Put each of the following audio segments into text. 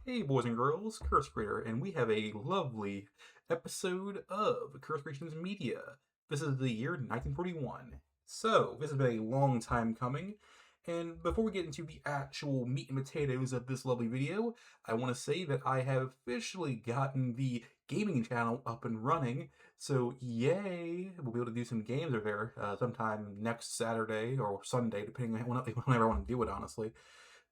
Hey, boys and girls, Cursed Curator, and we have a lovely episode of Curations Media. This is the year 1941. So, this has been a long time coming, and before we get into the actual meat and potatoes of this lovely video, I want to say that I have officially gotten the gaming channel up and running, so yay! We'll be able to do some games over there sometime next Saturday or Sunday, depending on whenever I want to do it, honestly.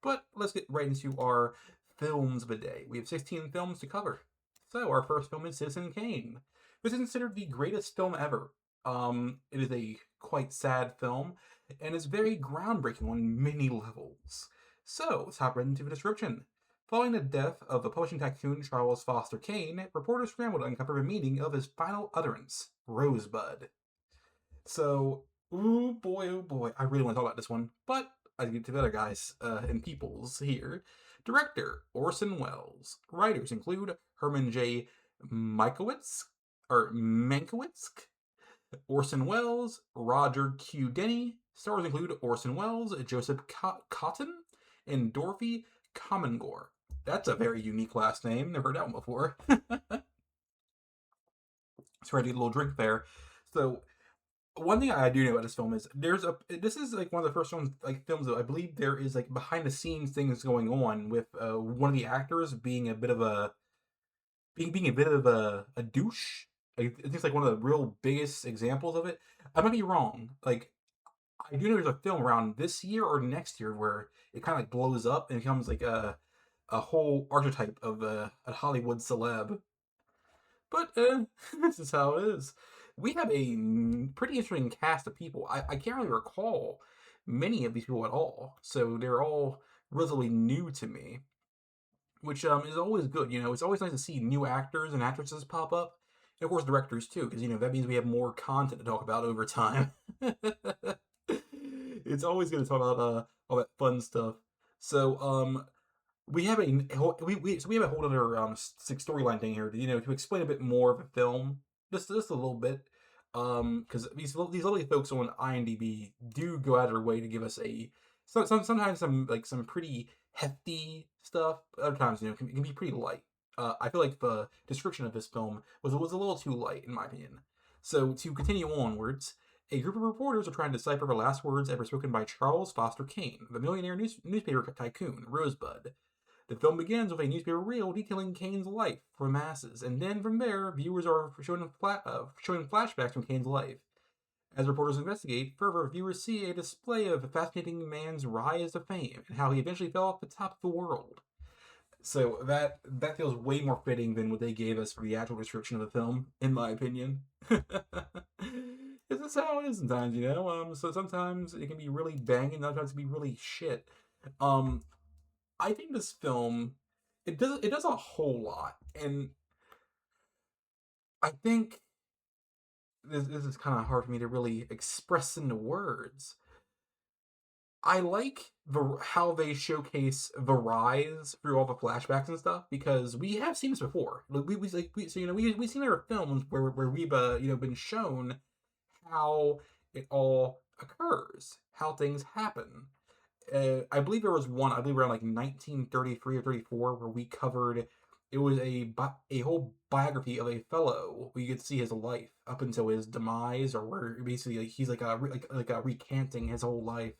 But let's get right into our films of the day. We have 16 films to cover. So our first film is Citizen Kane. This is considered the greatest film ever. It is a quite sad film, and is very groundbreaking on many levels. So let's hop right into the description. Following the death of the publishing tycoon Charles Foster Kane, reporters scrambled to uncover the meaning of his final utterance, Rosebud. So, oh boy, I really want to talk about this one, but I get to the other guys and peoples here. Director Orson Welles. Writers include Herman J. Mankiewicz, Orson Welles, Roger Q. Denny. Stars include Orson Welles, Joseph Cotton, and Dorothy Comingore. That's a very unique last name. Never heard that one before. Sorry, I did a little drink there. So, one thing I do know about this film is this is like one of the first films that I believe there is like behind the scenes things going on with one of the actors being a bit of a douche. I think it's like one of the real biggest examples of it. I might be wrong. Like, I do know there's a film around this year or next year where it kind of like blows up and becomes like a whole archetype of a Hollywood celeb. But this is how it is. We have a pretty interesting cast of people. I can't really recall many of these people at all, so they're all relatively new to me, which is always good. You know, it's always nice to see new actors and actresses pop up, and of course directors too, because that means we have more content to talk about over time. It's always good to talk about all that fun stuff. So we have we have a whole other storyline thing here to explain a bit more of the film, just a little bit, because these lovely folks on IMDb do go out of their way to give us sometimes some pretty hefty stuff. Other times it can be pretty light. I feel like the description of this film was a little too light in my opinion. So to continue onwards, a group of reporters are trying to decipher the last words ever spoken by Charles Foster Kane, the millionaire newspaper tycoon, Rosebud. The film begins with a newspaper reel detailing Kane's life for masses, and then from there, viewers are shown flashbacks from Kane's life. As reporters investigate further, viewers see a display of a fascinating man's rise to fame and how he eventually fell off the top of the world. So that feels way more fitting than what they gave us for the actual description of the film, in my opinion. This is how it is sometimes. So sometimes it can be really banging, sometimes it can be really shit. Um, I think this film it does a whole lot, and I think this is kind of hard for me to really express into words. I like how they showcase the rise through all the flashbacks and stuff because we have seen this before. Like we've seen other films where we've been shown how it all occurs, how things happen. I believe there was one, I believe around like 1933 or 34, where we covered. It was a whole biography of a fellow. We could see his life up until his demise, or where basically he's like a recanting his whole life,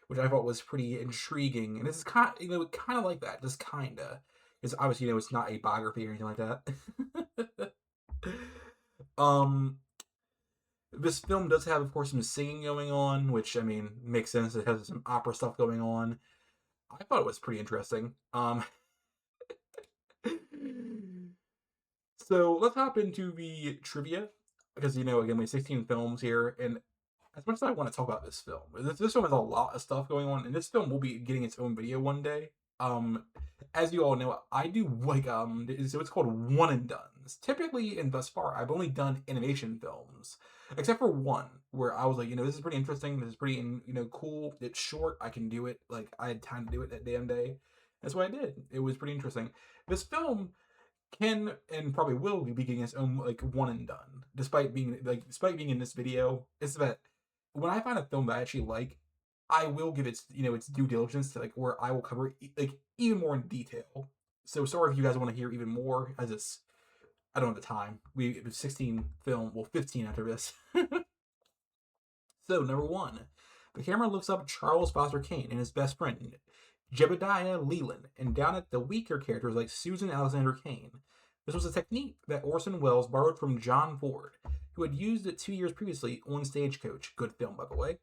which I thought was pretty intriguing. And this is kind of like that, just kinda. Because obviously it's not a biography or anything like that. um, this film does have, of course, some singing going on, which I mean makes sense. It has some opera stuff going on. I thought it was pretty interesting. So let's hop into the trivia because again we have 16 films here, and as much as I want to talk about this film, this film has a lot of stuff going on, and this film will be getting its own video one day. As you all know, I do so it's called one and dones. Typically, and thus far, I've only done animation films, except for one where I was like, this is pretty interesting. This is pretty, cool. It's short. I can do it. Like I had time to do it that damn day. That's what I did. It was pretty interesting. This film can and probably will be getting its own like one and done, despite being in this video. It's that when I find a film that I actually like, I will give its its due diligence to like where I will cover it like even more in detail. So sorry if you guys want to hear even more, as it's I don't have the time. It was 16 film, well 15 after this. So number one, the camera looks up Charles Foster Kane and his best friend Jebediah Leland, and down at the weaker characters like Susan Alexander Kane. This was a technique that Orson Welles borrowed from John Ford, who had used it 2 years previously on Stagecoach. Good film, by the way.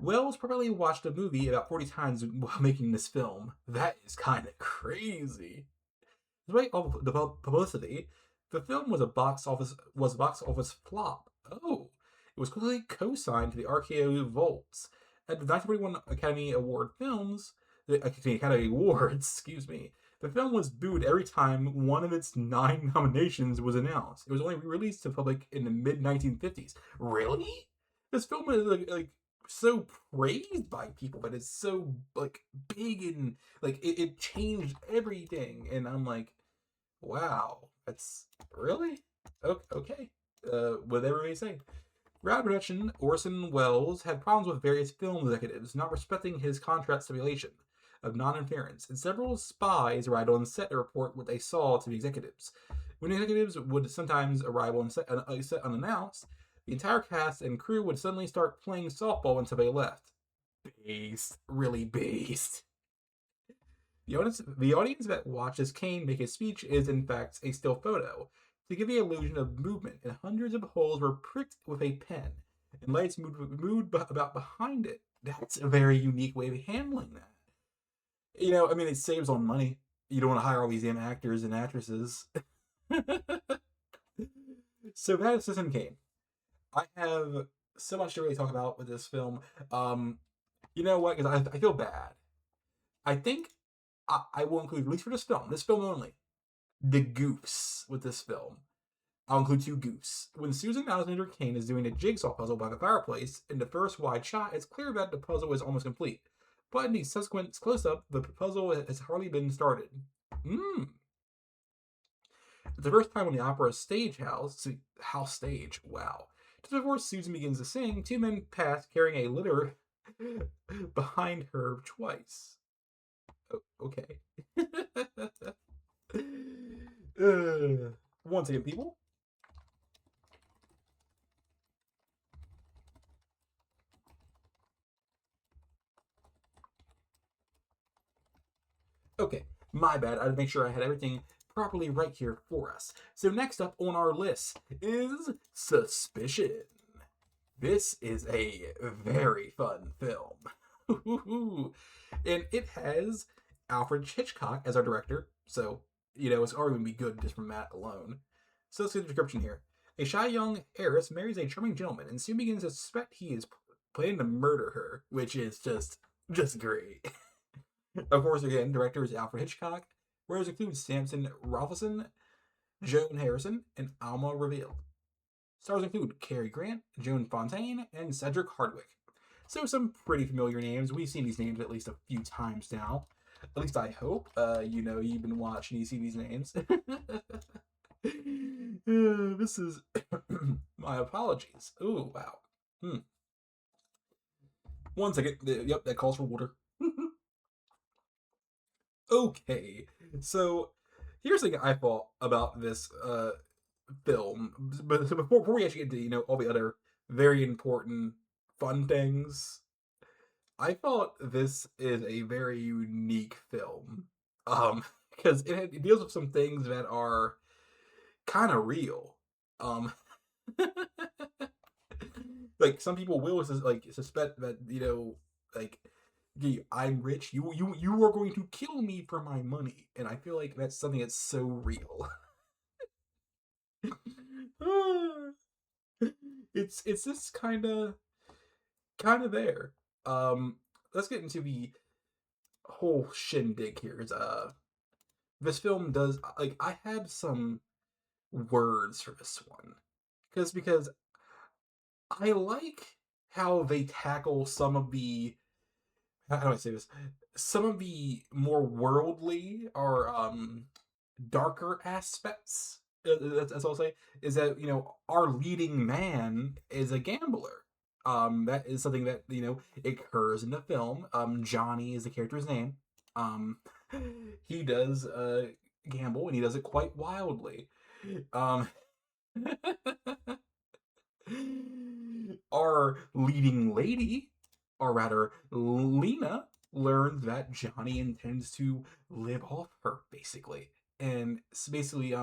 Wells probably watched a movie about 40 times while making this film. That is kind of crazy. Despite all the publicity, the film was a box office flop. Oh, it was quickly co-signed to the RKO Vaults. At the 1941 Academy Award films, the Academy Awards, excuse me, the film was booed every time one of its 9 nominations was announced. It was only released to the public in the mid-1950s. Really? This film is like so praised by people, but it's so like big and like it changed everything. And I'm like, wow, that's really okay. Whatever they say. Throughout production, Orson Welles had problems with various film executives not respecting his contract stipulation of non-interference, and several spies arrived on set to report what they saw to the executives. When executives would sometimes arrive on set unannounced, the entire cast and crew would suddenly start playing softball until they left. Based. Really based. The audience that watches Kane make his speech is, in fact, a still photo, to give the illusion of movement, and hundreds of holes were pricked with a pen, and lights moved about behind it. That's a very unique way of handling that. I mean, it saves on money. You don't want to hire all these damn actors and actresses. So that is Citizen Kane. I have so much to really talk about with this film. You know what? Because I feel bad. I think I will include, at least for this film only, the goofs with this film. I'll include 2 goofs. When Susan Alexander Kane is doing a jigsaw puzzle by the fireplace, in the first wide shot, it's clear that the puzzle is almost complete. But in the subsequent close-up, the puzzle has hardly been started. It's the first time on the opera stage, wow. Just before Susan begins to sing, 2 men pass carrying a litter behind her twice. Okay. Once again, people. Okay, my bad. I had to make sure I had everything properly right here for us. So next up on our list is Suspicion. This is a very fun film. And it has Alfred Hitchcock as our director, so, it's already going to be good just from that alone. So let's get the description here. A shy young heiress marries a charming gentleman and soon begins to suspect he is planning to murder her, which is just great. Of course, again, director is Alfred Hitchcock, whereas includes Samson Rolfeson, Joan Harrison, and Alma Reveal. Stars include Cary Grant, Joan Fontaine, and Cedric Hardwicke. So some pretty familiar names. We've seen these names at least a few times now. At least I hope. You've been watching, you see these names. This is my apologies. Oh, wow. 1 second. Yep, that calls for water. Okay, so here's the thing I thought about this film. But so before we actually get to all the other very important fun things, I thought this is a very unique film. Because it deals with some things that are kind of real. Like some people will suspect that like, I'm rich. You are going to kill me for my money, and I feel like that's something that's so real. It's just kind of there. Let's get into the whole shindig here. This film does I had some words for this one because I like how they tackle some of the how do I say this? Some of the more worldly or darker aspects. That's all I'll say. Is that our leading man is a gambler. That is something that occurs in the film. Johnny is the character's name. He does gamble, and he does it quite wildly. Um, our leading lady, or rather Lena, learns that Johnny intends to live off her, basically, and basically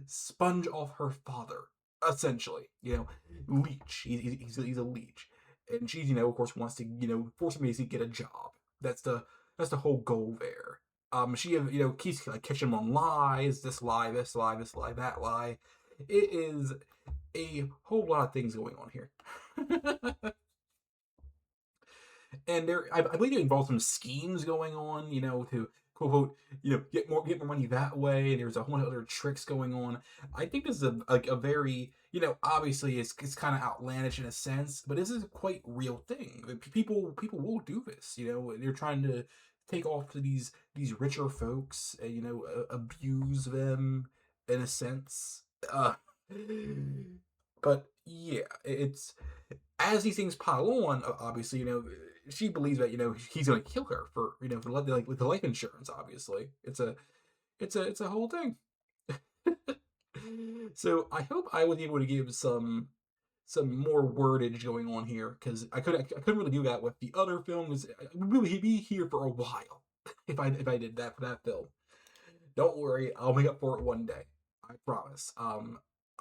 sponge off her father, essentially. Leech. He's a leech, and she, of course, wants to, force him to get a job. That's the whole goal there. She, keeps like catching him on lies, this lie, this lie, this lie, that lie. It is a whole lot of things going on here. And I believe it involves some schemes going on, to quote unquote, get more money that way. And there's a whole lot of other tricks going on. I think this is a very, obviously it's kind of outlandish in a sense, but this is a quite real thing. People will do this. They're trying to take off to these richer folks, and, abuse them in a sense. But yeah, it's as these things pile on. Obviously, she believes that he's going to kill her for the life insurance. Obviously, it's a whole thing. So I hope I was able to give some more wordage going on here, because I couldn't really do that with the other films. We'd be here for a while if I did that for that film. Don't worry, I'll make up for it one day. I promise.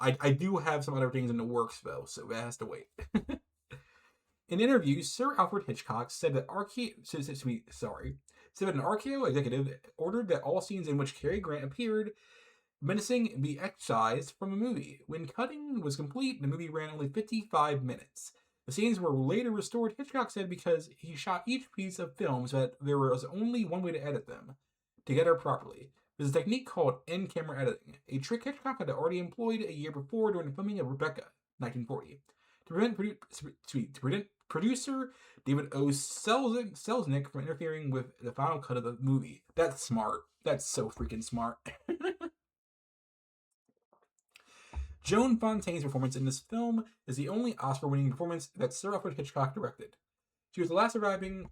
I do have some other things in the works though, so that has to wait. In interviews, Sir Alfred Hitchcock said that an RKO executive ordered that all scenes in which Cary Grant appeared menacing be excised from the movie. When cutting was complete, the movie ran only 55 minutes. The scenes were later restored, Hitchcock said, because he shot each piece of film so that there was only one way to edit them together properly. There's a technique called in-camera editing, a trick Hitchcock had already employed a year before during the filming of Rebecca, 1940. To prevent producer David O. Selznick from interfering with the final cut of the movie. That's smart. That's so freaking smart. Joan Fontaine's performance in this film is the only Oscar-winning performance that Sir Alfred Hitchcock directed. She was the last surviving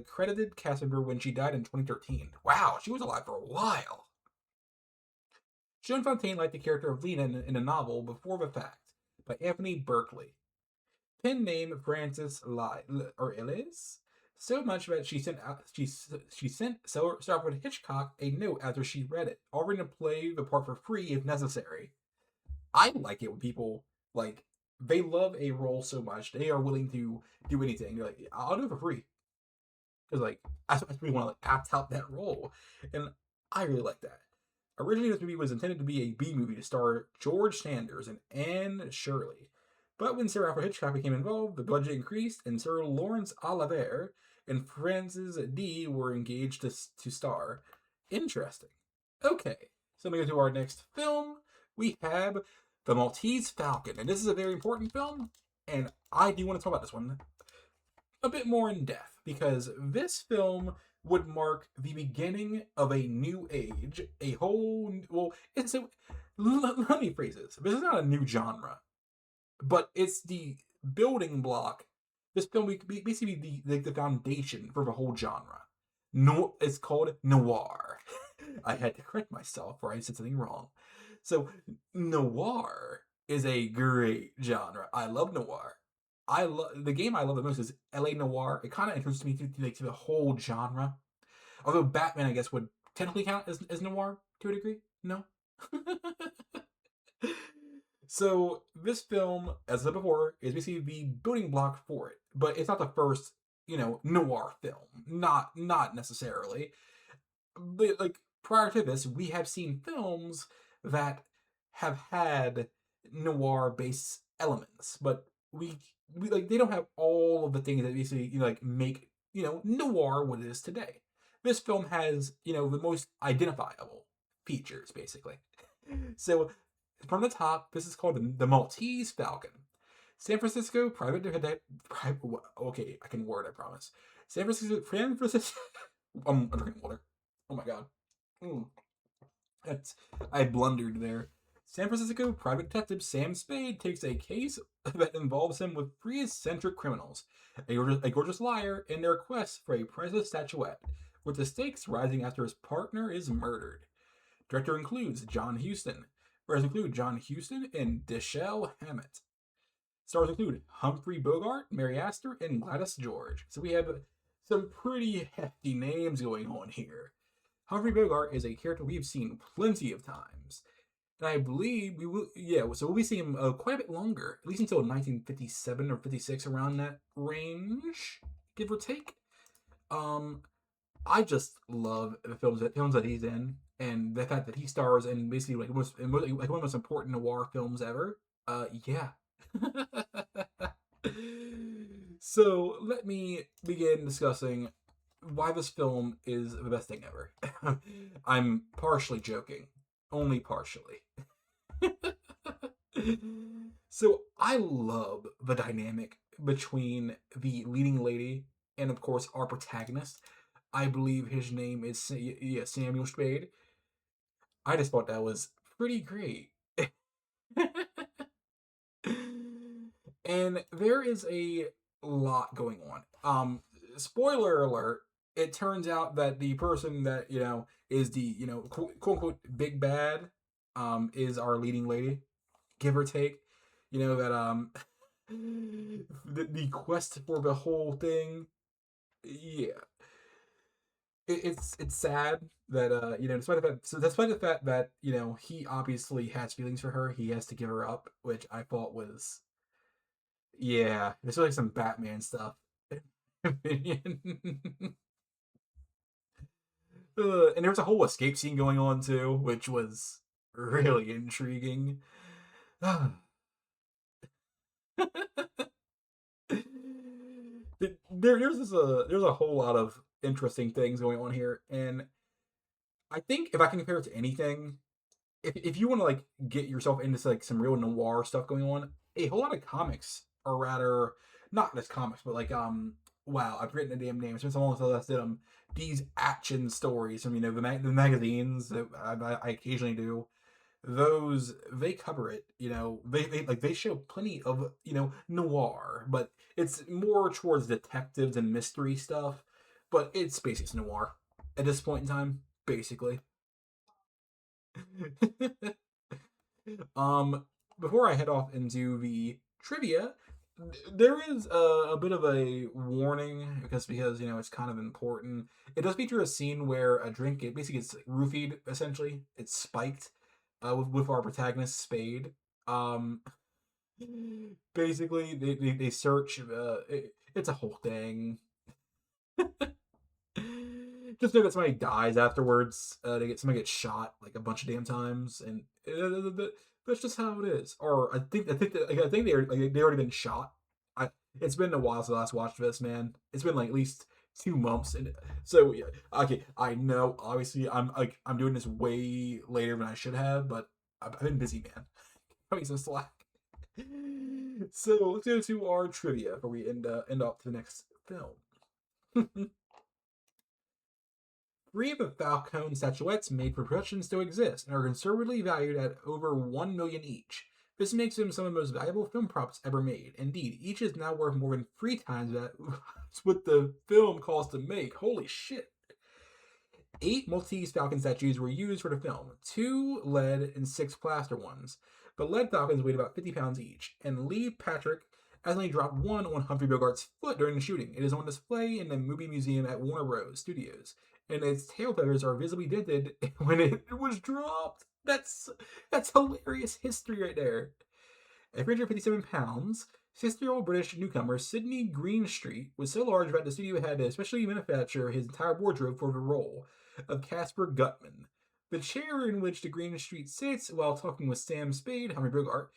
credited cast member when she died in 2013. Wow, she was alive for a while. Joan Fontaine liked the character of Lena in a novel Before the Fact by Anthony Berkeley. Pen name Frances Ellis so much that she sent Sir Alfred Hitchcock a note after she read it, offering to play the part for free if necessary. I like it when people they love a role so much they are willing to do anything. They're like, I'll do it for free, because I really want to act out that role, and I really like that. Originally, this movie was intended to be a B movie to star George Sanders and Anne Shirley. But when Sir Alfred Hitchcock became involved, the budget increased, and Sir Lawrence Olivier and Frances D were engaged to star. Interesting. Okay, so moving to our next film, we have The Maltese Falcon. And this is a very important film, and I do want to talk about this one a bit more in depth, because this film would mark the beginning of a new age, let me phrase this. This is not a new genre, but it's the building block. This film would basically be the foundation for the whole genre. No, it's called noir. I had to correct myself, or I said something wrong. So noir is a great genre. I love noir. The game I love the most is LA Noire. It kind of introduced me to the whole genre. Although Batman, I guess, would technically count as noir to a degree. No. So this film, as I said before, is basically the building block for it. But it's not the first, noir film. Not necessarily. But prior to this, we have seen films that have had noir-based elements, but we they don't have all of the things that basically make noir what it is today. This film has the most identifiable features, basically. So from the top, this is called the Maltese Falcon. San Francisco private detective. Okay, I can word. I promise. San Francisco. I'm drinking water. Oh my god. I blundered there. San Francisco private detective Sam Spade takes a case that involves him with three eccentric criminals, a gorgeous liar, and their quest for a priceless statuette. with the stakes rising after his partner is murdered. Director includes John Huston. Writers include John Huston and Dashiell Hammett. Stars include Humphrey Bogart, Mary Astor, and Gladys George. So we have some pretty hefty names going on here. Humphrey Bogart is a character we've seen plenty of times. And I believe we will, so we'll be seeing him quite a bit longer, at least until 1957 or 56, around that range, give or take. I just love the films that he's in, and the fact that he stars in basically like one of the most important noir films ever. Yeah. So let me begin discussing why this film is the best thing ever. I'm partially joking, only partially. So I love the dynamic between the leading lady and, of course, our protagonist. I believe his name is Samuel Spade. I just thought that was pretty great. And there is a lot going on. Spoiler alert, it turns out that the person that, is the, quote unquote big bad, is our leading lady, give or take. That the quest for the whole thing, yeah. It's sad that despite the fact that he obviously has feelings for her, he has to give her up, which I thought was, yeah, it's like some Batman stuff. Opinion. And there was a whole escape scene going on too, which was really intriguing. There's a whole lot of interesting things going on here, and I think if I can compare it to anything, if you want to like get yourself into like some real noir stuff going on, a whole lot of comics, or rather, not just comics, but like wow, I've written the damn name. It's been so long since I last did them. These action stories from the magazines that I occasionally do, those they cover it. They show plenty of noir, but it's more towards detectives and mystery stuff. But it's basically noir at this point in time, basically. um, Before I head off into the trivia, there is a bit of a warning because it's kind of important. It does feature a scene where a drink it basically gets roofied. Essentially, it's spiked with our protagonist Spade. Um, Basically, they search. It's a whole thing. Just know that somebody dies afterwards. Somebody gets shot like a bunch of damn times, and that's just how it is. Or I think they already been shot. It's been a while since I last watched this, man. It's been like at least 2 months, and so yeah. Okay, I know. Obviously, I'm doing this way later than I should have, but I've been busy, man. Having some slack. So let's go to our trivia before we end off to the next film. Three of the Falcon statuettes made for production still exist and are conservatively valued at over $1 million each. This makes them some of the most valuable film props ever made. Indeed, each is now worth more than 3 times that what the film cost to make. Holy shit. 8 Maltese Falcon statues were used for the film, 2 lead and 6 plaster ones. The lead falcons weighed about 50 pounds each, and Lee Patrick accidentally dropped one on Humphrey Bogart's foot during the shooting. It is on display in the Movie Museum at Warner Bros. Studios, and its tail feathers are visibly dented when it was dropped. That's hilarious history right there. At 357 pounds, 60-year-old British newcomer Sidney Greenstreet was so large that the studio had to especially manufacture his entire wardrobe for the role of Caspar Gutman. The chair in which the Greenstreet sits while talking with Sam Spade, Humphrey Bogart,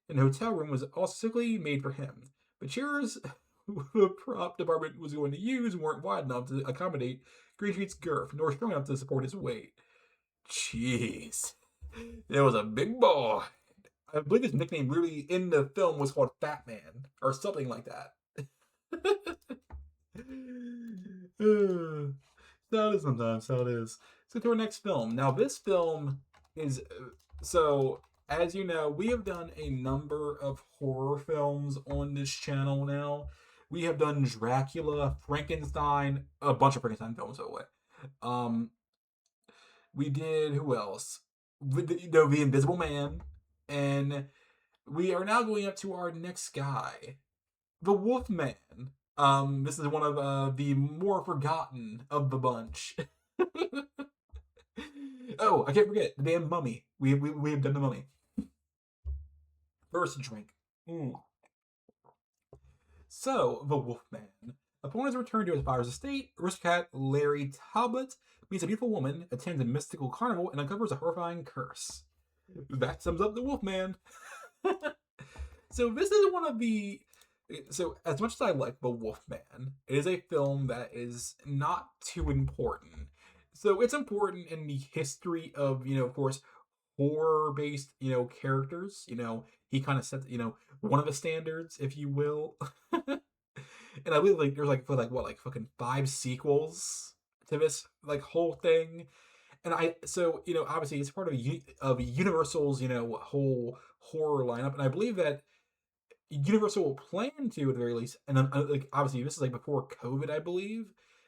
in the hotel room was also specifically made for him. The chairs the prop department was going to use weren't wide enough to accommodate Greenstreet's girth, nor strong enough to support his weight. Jeez. It was a big boy. I believe his nickname really in the film was called Fat Man, or something like that. How it is sometimes, how it is. So to our next film. Now this film is, so as you know, we have done a number of horror films on this channel now. We have done Dracula, Frankenstein, a bunch of Frankenstein films, by the way. Um, we did who else? The Invisible Man, and we are now going up to our next guy, the Wolfman. This is one of the more forgotten of the bunch. Oh, I can't forget the damn mummy. We have done the mummy. First drink. Mm. So, the Wolfman. Upon his return to his father's estate, aristocrat Larry Talbot meets a beautiful woman, attends a mystical carnival, and uncovers a horrifying curse. That sums up the Wolfman. So this is one of the. So as much as I like The Wolfman, it is a film that is not too important. So it's important in the history of, of course, horror based, characters. He kind of set, one of the standards, if you will. And I believe like there's like for like what like fucking five sequels to this like whole thing. And obviously it's part of Universal's whole horror lineup, and I believe that Universal will plan to, at the very least, and like obviously this is like before COVID, I believe.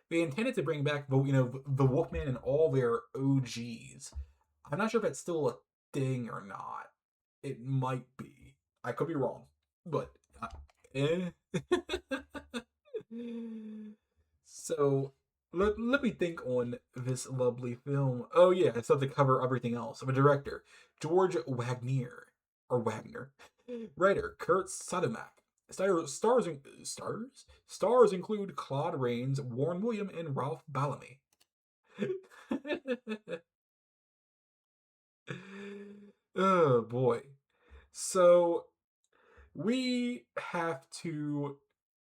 They intended to bring back the Wolfman and all their OGs. I'm not sure if that's still a thing or not. It might be. I could be wrong, but eh. So let me think on this lovely film. Oh yeah, I still have to cover everything else. I'm a director, George Wagner or Wagner. Writer Kurt Sodomak. Stars include Claude Rains, Warren William, and Ralph Bellamy. Oh boy. So we have to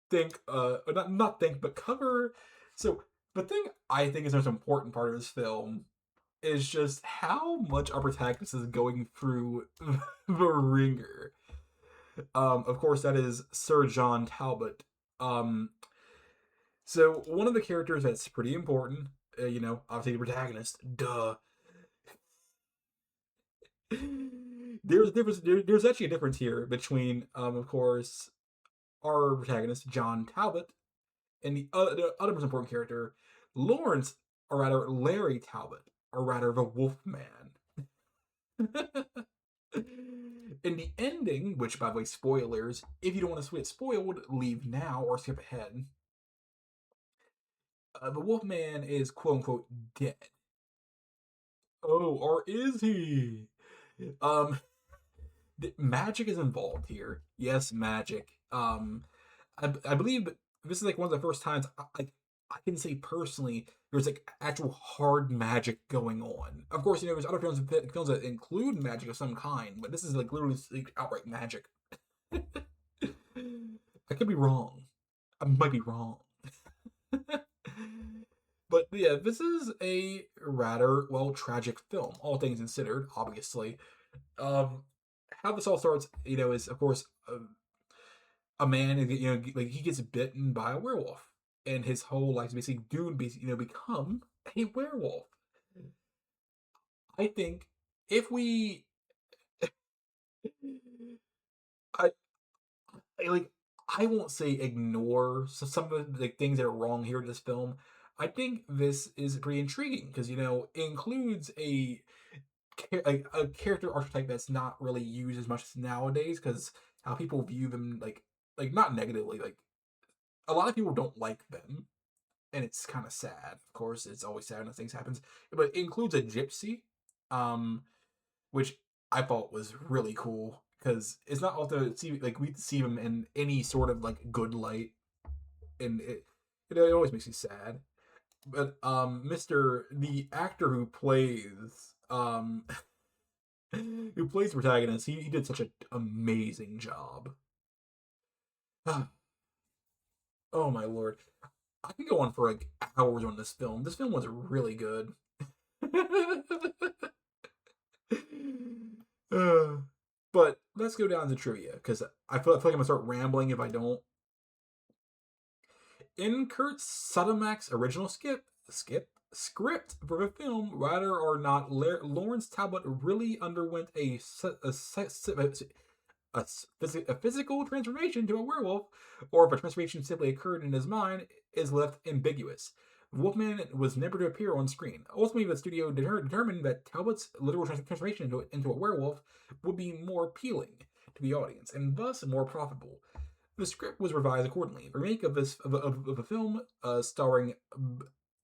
think not think but cover. So the thing I think is the most important part of this film is just how much our protagonist is going through the ringer. Of course, that is Sir John Talbot. Um, so one of the characters that's pretty important, obviously the protagonist. Duh. There's a difference. There's actually a difference here between, of course, our protagonist John Talbot and the other most important character, Lawrence, or rather Larry Talbot, or rather the Wolfman. In the ending, which by the way, spoilers, if you don't want to get spoiled, leave now or skip ahead. The Wolfman is quote unquote dead. Oh, or is he? Um, magic is involved here. Yes, magic. I believe this is like one of the first times I can say personally there's like actual hard magic going on. Of course, there's other films that include magic of some kind, but this is like literally like outright magic. I could be wrong. I might be wrong. But yeah, this is a rather tragic film, all things considered. Obviously, how this all starts, is of course a man, like he gets bitten by a werewolf, and his whole life is basically doomed, become a werewolf. I think if we, I, I like, I won't say ignore some of the things that are wrong here in this film. I think this is pretty intriguing because it includes a character archetype that's not really used as much nowadays because how people view them like not negatively, like a lot of people don't like them, and it's kind of sad. Of course, it's always sad when things happens, but it includes a gypsy, um, which I thought was really cool because it's not often see like we see them in any sort of like good light, and it always makes me sad. But the actor who plays who plays the protagonist, he did such an amazing job. Oh my lord. I can go on for like hours on this film. This film was really good. Uh, but let's go down to trivia because I feel like I'm gonna start rambling if I don't. In Kurt Sudamak's original script for the film, whether or not Lawrence Talbot really underwent a physical transformation to a werewolf, or if a transformation simply occurred in his mind, is left ambiguous. Wolfman was never to appear on screen. Ultimately, the studio determined that Talbot's literal transformation into a werewolf would be more appealing to the audience and thus more profitable. The script was revised accordingly. The remake of a film starring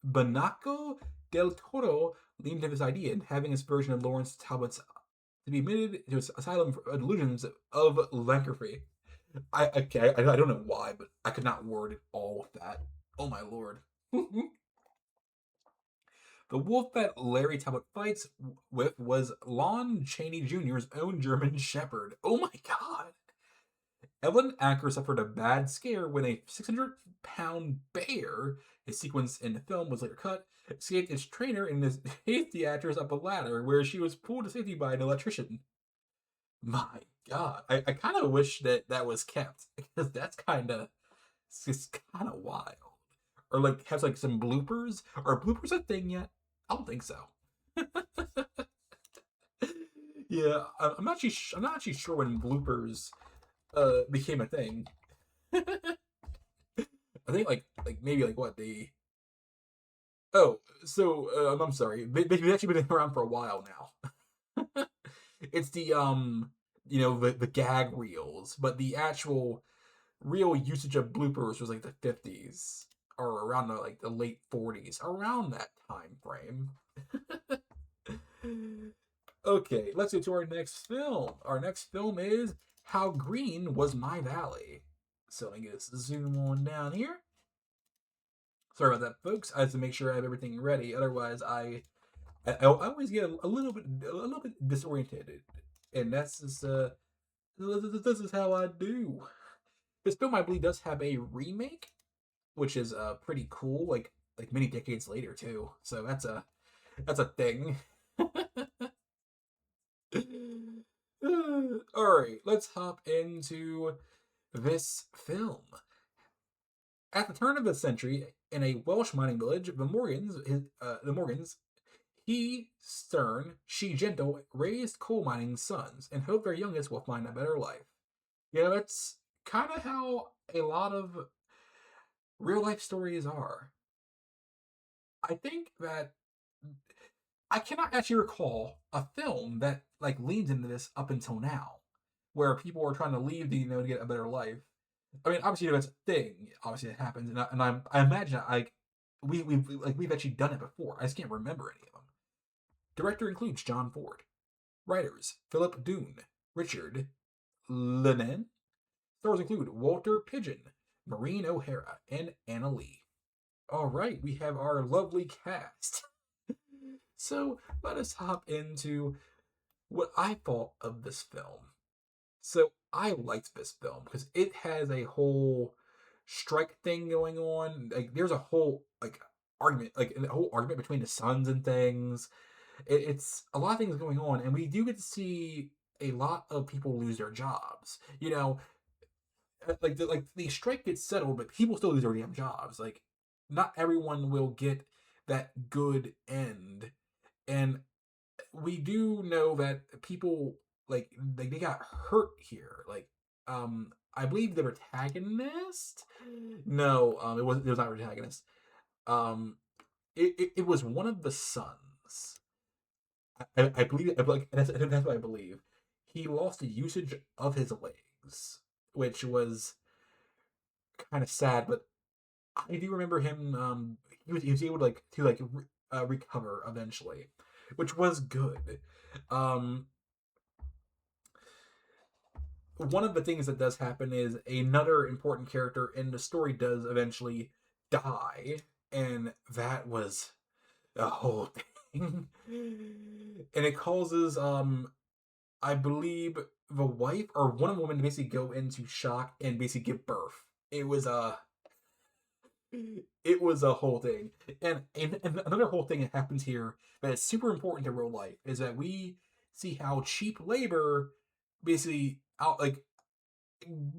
Benicio del Toro leaned into this idea, having its version of Lawrence Talbot's to be admitted to asylum for delusions of lycanthropy. I don't know why, but I could not word it all with that. Oh my lord. The wolf that Larry Talbot fights with was Lon Chaney Jr.'s own German Shepherd. Oh my god. Evelyn Acker suffered a bad scare when a 600-pound bear, a sequence in the film was later cut, escaped its trainer and escaped the actress up a ladder where she was pulled to safety by an electrician. My god. I kind of wish that was kept because that's kind of wild. Or like has like some bloopers. Are bloopers a thing yet? I don't think so. Yeah, I'm not actually sure when bloopers became a thing. I think like maybe like what the oh so I'm sorry they've actually been around for a while now. It's the the gag reels, but the actual real usage of bloopers was like the 50s or around the late 40s, around that time frame. Okay, let's get to our next film. Our next film is How Green Was My Valley. So let me just zoom on down here. Sorry about that, folks. I have to make sure I have everything ready. Otherwise, I always get a little bit disoriented, and that's just this is how I do. This film, I believe, does have a remake, which is pretty cool. Like many decades later too. So that's a thing. All right, let's hop into this film. At the turn of the century, in a Welsh mining village, the Morgans, he stern, she gentle, raised coal mining sons and hoped their youngest will find a better life. That's kind of how a lot of real life stories are. I think that I cannot actually recall a film that like leans into this up until now, where people are trying to leave to get a better life. I mean, obviously, it's a thing. Obviously, it happens, I imagine like we've actually done it before. I just can't remember any of them. Director includes John Ford. Writers Philip Dune, Richard Lennon. Stars include Walter Pidgeon, Maureen O'Hara, and Anna Lee. All right, we have our lovely cast. So let us hop into what I thought of this film. So I liked this film because it has a whole strike thing going on. Like there's a whole argument between the sons and things. It's a lot of things going on, and we do get to see a lot of people lose their jobs. The strike gets settled, but people still lose their damn jobs. Like not everyone will get that good end, and we do know that people they got hurt here. I believe the protagonist. No, it was not the protagonist. Um, it was one of the sons. I believe like that's what I believe. He lost the usage of his legs, which was kind of sad. But I do remember him. He was able to recover eventually, which was good. Um, One of the things that does happen is another important character in the story does eventually die, and that was a whole thing. And it causes I believe the wife or one of the women to basically go into shock and basically give birth. It was a whole thing. And another whole thing that happens here that is super important to real life is that we see how cheap labor basically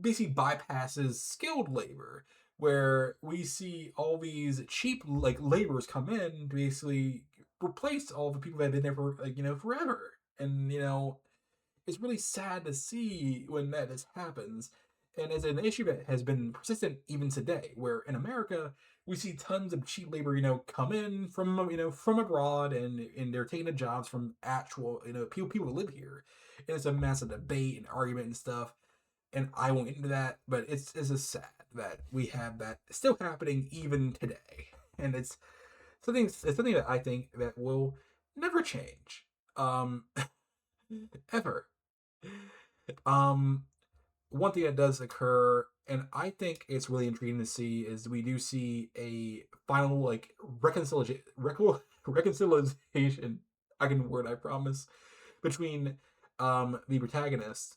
basically bypasses skilled labor, where we see all these cheap laborers come in to basically replace all the people that have been there for forever. And it's really sad to see when that just happens. And it's an issue that has been persistent even today, where in America we see tons of cheap labor, come in from from abroad, and they're taking the jobs from actual people who live here, and it's a massive debate and argument and stuff. And I won't get into that, but it's just sad that we have that still happening even today, and it's something that I think that will never change, um, ever. Um, One thing that does occur, and I think it's really intriguing to see, is we do see a final like reconciliation. I can word, I promise, between the protagonist,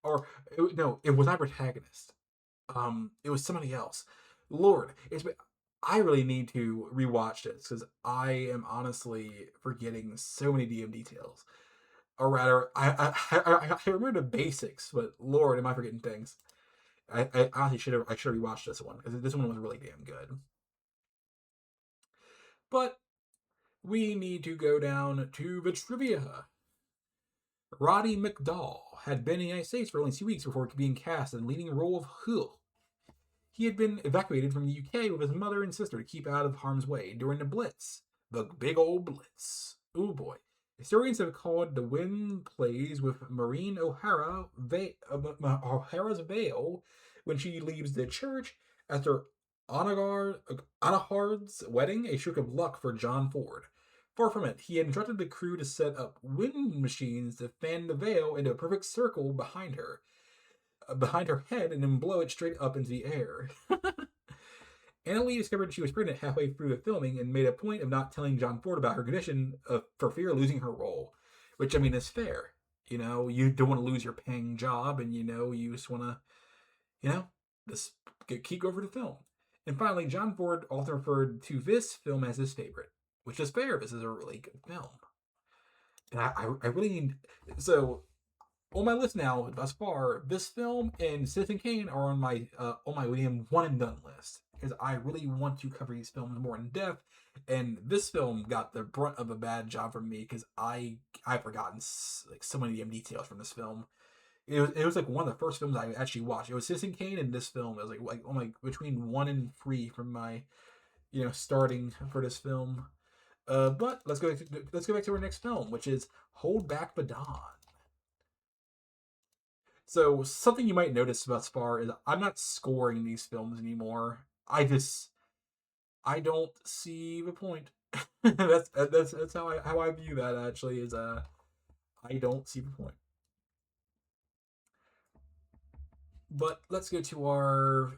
no, it was not protagonist. It was somebody else. Lord, I really need to rewatch this because I am honestly forgetting so many DM details. Or rather, I remember the basics, but Lord, am I forgetting things? I honestly should have rewatched this one because this one was really damn good. But we need to go down to the trivia. Roddy McDowall had been in the United States for only 2 weeks before being cast in the leading role of Hull. He had been evacuated from the UK with his mother and sister to keep out of harm's way during the Blitz. The big old Blitz. Oh boy. Historians have called the Wynn plays with Maureen O'Hara's veil when she leaves the church after Anahard's wedding, a stroke of luck for John Ford. Far from it, he had instructed the crew to set up wind machines to fan the veil into a perfect circle behind her head, and then blow it straight up into the air. Annalee discovered she was pregnant halfway through the filming and made a point of not telling John Ford about her condition for fear of losing her role, which I mean is fair. You don't want to lose your paying job, and you just want to, just keep going for the film. And finally, John Ford also referred to this film as his favorite, which is fair. This is a really good film, and I really need so. On my list now, thus far, this film and Citizen Kane are on my William one and done list because I really want to cover these films more in depth. And this film got the brunt of a bad job from me because I've forgotten like so many damn details from this film. It was like one of the first films I actually watched. It was Citizen Kane and this film. It was like on my between 1 and 3 from my starting for this film. But let's go back to our next film, which is Hold Back the Dawn. So something you might notice thus far is I'm not scoring these films anymore. I don't see the point. that's how I view that actually is I don't see the point. But let's go to our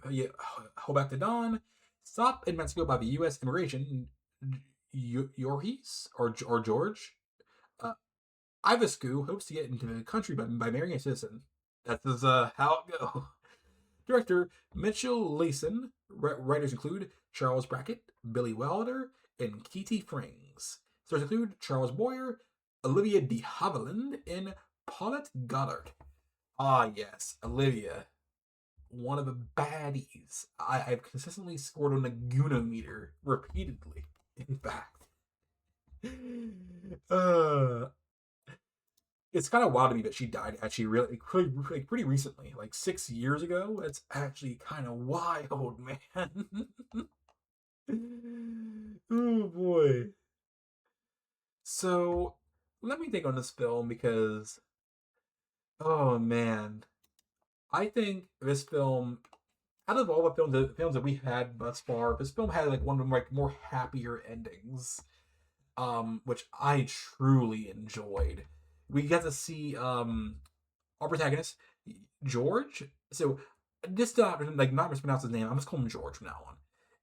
Hold Back the Dawn. Stop in Mexico by the U.S. immigration. Yorgis or George. Ivescu hopes to get into the country by marrying a citizen. That's how it goes. Director Mitchell Leeson. Writers include Charles Brackett, Billy Wilder, and Kitty Frings. Stars include Charles Boyer, Olivia de Havilland, and Paulette Goddard. Ah, yes, Olivia. One of the baddies. I've consistently scored on the Goonometer repeatedly, in fact. It's kind of wild to me that she died actually really pretty recently, like 6 years ago. It's actually kind of wild, man. Oh boy. So let me think on this film because, oh man, I think this film, out of all the films that we've had thus far, this film had like one of the like more happier endings, which I truly enjoyed. We got to see our protagonist George. So this not mispronounce his name. I'm just calling him George from now on.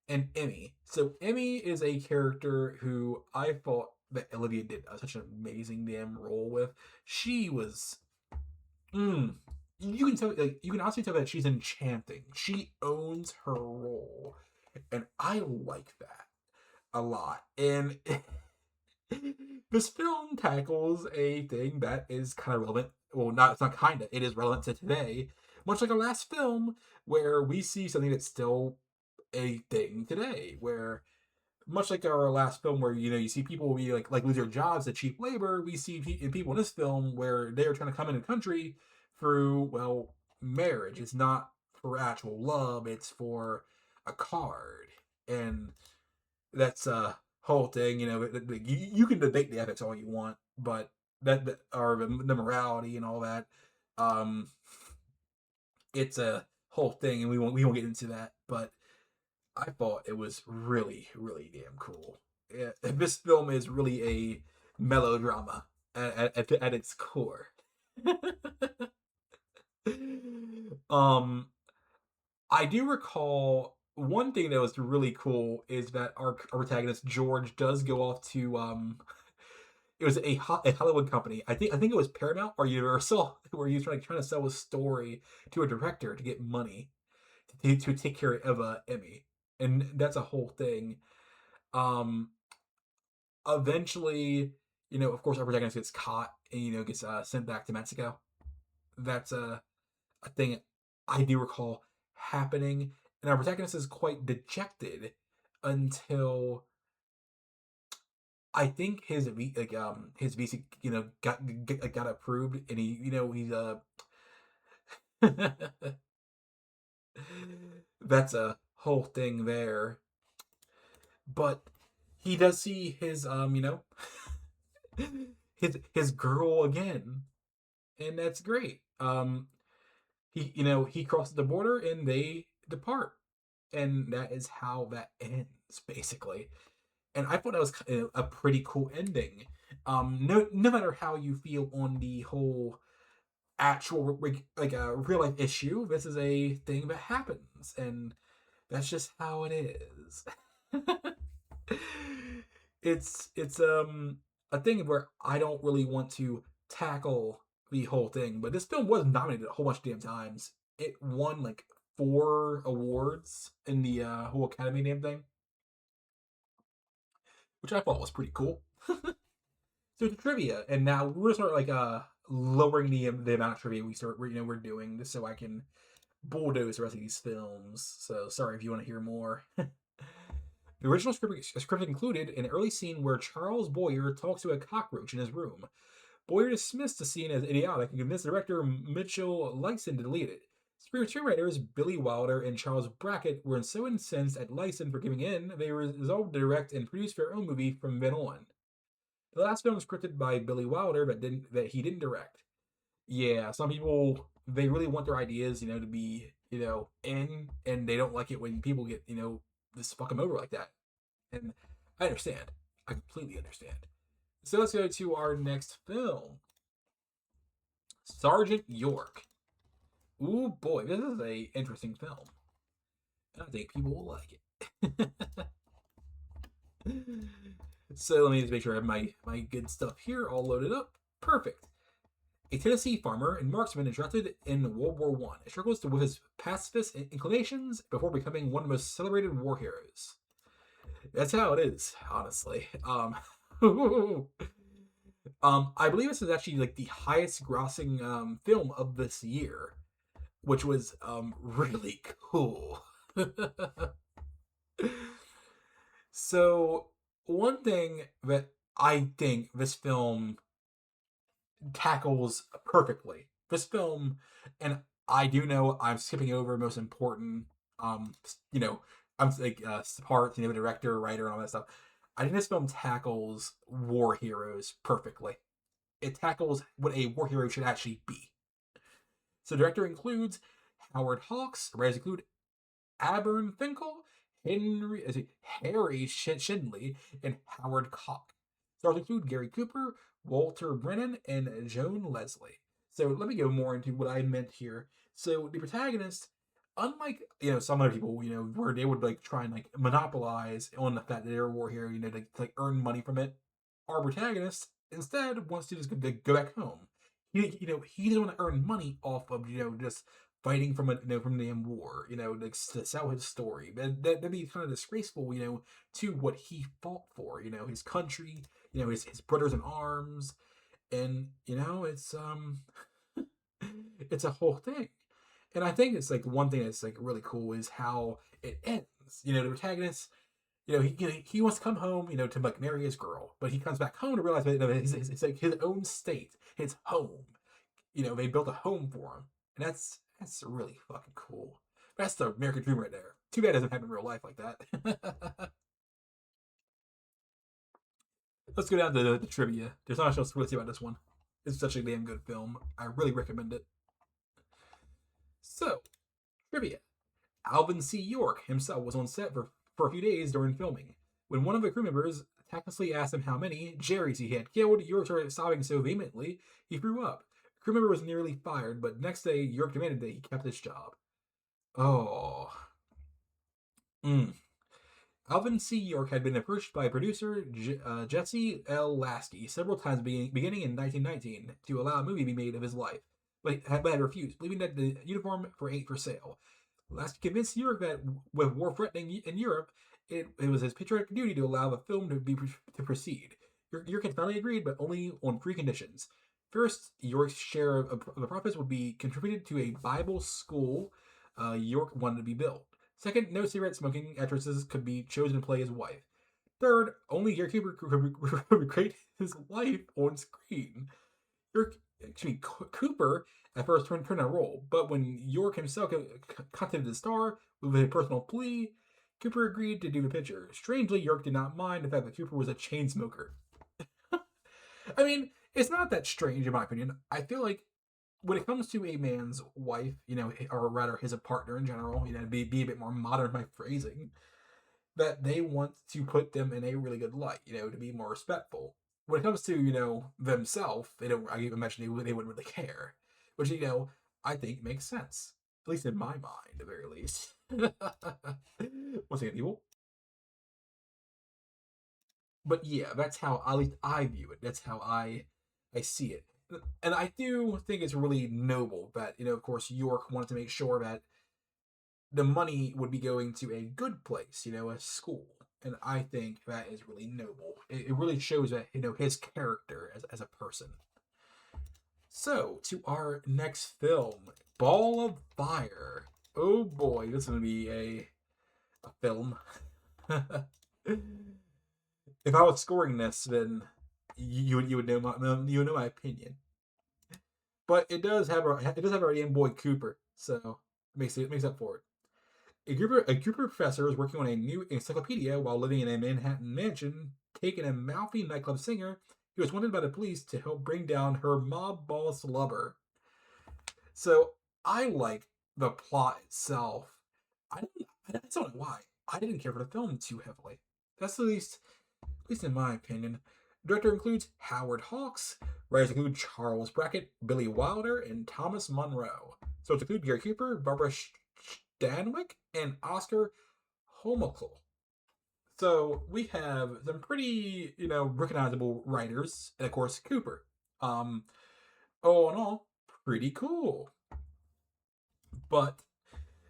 And Emmy. So Emmy is a character who I thought that Olivia did such an amazing damn role with. She was, you can tell, like you can honestly tell that she's enchanting. She owns her role, and I like that a lot. And this film tackles a thing that is kind of relevant. Well, it's not kind of. It is relevant to today, much like our last film, where we see something that's still a thing today. Where, much like our last film, where you see people be like lose their jobs to cheap labor, we see people in this film where they are trying to come in the country through marriage. It's not for actual love. It's for a card, and that's a whole thing. You can debate the ethics all you want, but or the morality and all that. Um, it's a whole thing, and we won't get into that. But I thought it was really really damn cool. Yeah, this film is really a melodrama at its core. um, I do recall one thing that was really cool is that our protagonist George does go off to it was a Hollywood company. I think it was Paramount or Universal where he was trying to sell a story to a director to get money to take care of Emmy, and that's a whole thing. Um, Eventually, of course, our protagonist gets caught and gets sent back to Mexico. That's a thing I do recall happening, and our protagonist is quite dejected until I think his visa got approved, and that's a whole thing there. But he does see his his girl again, and that's great. He crosses the border and they depart, and that is how that ends basically. And I thought that was a pretty cool ending. No matter how you feel on the whole actual like a real life issue, this is a thing that happens, and that's just how it is. It's a thing where I don't really want to tackle the whole thing, but this film was nominated a whole bunch of damn times. It won like 4 awards in the whole Academy damn thing, which I thought was pretty cool. So the trivia, and now we're gonna start like lowering the amount of trivia we're doing, just so I can bulldoze the rest of these films. So sorry if you want to hear more. The original script included an early scene where Charles Boyer talks to a cockroach in his room. Boyer dismissed the scene as idiotic and convinced director Mitchell Lyson to delete it. Screenwriters Billy Wilder and Charles Brackett were so incensed at Lyson for giving in, they resolved to direct and produce their own movie from then on. The last film was scripted by Billy Wilder, but he didn't direct. Yeah, some people they really want their ideas, to be, in, and they don't like it when people get, just fuck them over like that. And I understand. I completely understand. So let's go to our next film, Sergeant York. Ooh boy, this is a interesting film. I think people will like it. So let me just make sure I have my good stuff here all loaded up. Perfect. A Tennessee farmer and marksman interested in World War I struggles with his pacifist inclinations before becoming one of the most celebrated war heroes. That's how it is, honestly. I believe this is actually like the highest grossing film of this year, which was really cool. So one thing that I think this film tackles perfectly. This film, and I do know I'm skipping over most important, um, you know, I'm like parts, director, writer, and all that stuff. I think this film tackles war heroes perfectly. It tackles what a war hero should actually be. So, the director includes Howard Hawks. Writers include Abern Finkel, Harry Shinley, and Howard Koch. Stars include Gary Cooper, Walter Brennan, and Joan Leslie. So let me go more into what I meant here. So the protagonist, unlike some other people, where they would like try and like monopolize on the fact that they're a war hero, to like earn money from it, our protagonist instead wants to just go back home. He doesn't want to earn money off of just fighting from from the war, like to sell his story. But that'd be kind of disgraceful, to what he fought for, his country, his brothers in arms, and it's a whole thing. And I think it's like one thing that's like really cool is how it ends. The protagonist, he wants to come home, to like marry his girl, but he comes back home to realize that it's like his own state, his home. They built a home for him, and that's That's really fucking cool. That's the American dream right there. Too bad it doesn't happen in real life like that. Let's go down to the trivia. There's not much else to really say about this one. It's such a damn good film. I really recommend it. So, trivia. Alvin C. York himself was on set for a few days during filming. When one of the crew members tactlessly asked him how many Jerry's he had killed, York started sobbing so vehemently he threw up. The crew member was nearly fired, but next day York demanded that he kept his job. Oh. Mm. Alvin C. York had been approached by producer Jesse L. Lasky several times beginning in 1919 to allow a movie to be made of his life, but had refused, believing that the uniform ain't for sale. Lasky convinced York that with war threatening in Europe, it was his patriotic duty to allow the film to proceed. York had finally agreed, but only on three conditions. First, York's share of the profits would be contributed to a Bible school York wanted to be built. Second, no cigarette smoking actresses could be chosen to play his wife. Third, only Gary Cooper could recreate his life on screen. Cooper at first turned down a role, but when York himself contacted the star with a personal plea, Cooper agreed to do the picture. Strangely, York did not mind the fact that Cooper was a chain smoker. I mean, it's not that strange in my opinion. I feel like when it comes to a man's wife, or rather his partner in general, be a bit more modern in my phrasing, that they want to put them in a really good light, to be more respectful. When it comes to, themselves, I imagine they wouldn't really care. Which, I think makes sense. At least in my mind, at the very least. Once again, people. But yeah, that's how at least I view it. That's how I see it. And I do think it's really noble that, of course, York wanted to make sure that the money would be going to a good place, a school. And I think that is really noble. It really shows that, his character as a person. So, to our next film, Ball of Fire. Oh boy, this is going to be a film. If I was scoring this, then you would know my opinion. But it does have our young boy Cooper, so it makes up for it. A group of professors working on a new encyclopedia while living in a Manhattan mansion, taking a mouthy nightclub singer who was wanted by the police to help bring down her mob boss lover. So I like the plot itself. I don't know why. I didn't care for the film too heavily. That's at least in my opinion. The director includes Howard Hawks. Writers include Charles Brackett, Billy Wilder, and Thomas Monroe. So it's include Gary Cooper, Barbara Stanwyck, and Oscar Homelkel. So we have some pretty, recognizable writers, and of course Cooper. All in all, pretty cool. But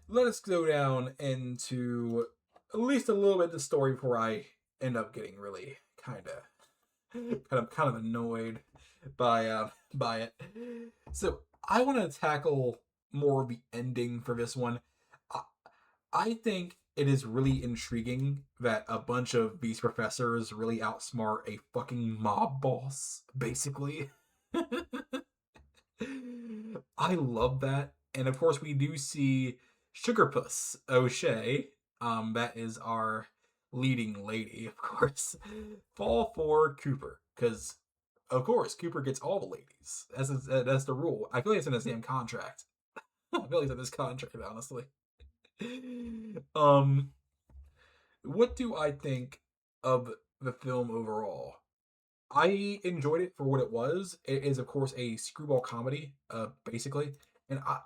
let us go down into at least a little bit of the story before I end up getting really kind of annoyed by it. So I want to tackle more of the ending for this one. I think it is really intriguing that a bunch of these professors really outsmart a fucking mob boss, basically. I love that. And of course, we do see Sugarpuss O'Shea, that is our leading lady, of course, fall for Cooper. Because, of course, Cooper gets all the ladies. That's the rule. I feel like it's in his damn contract. I feel like it's in his contract, honestly. What do I think of the film overall? I enjoyed it for what it was. It is, of course, a screwball comedy, basically, and I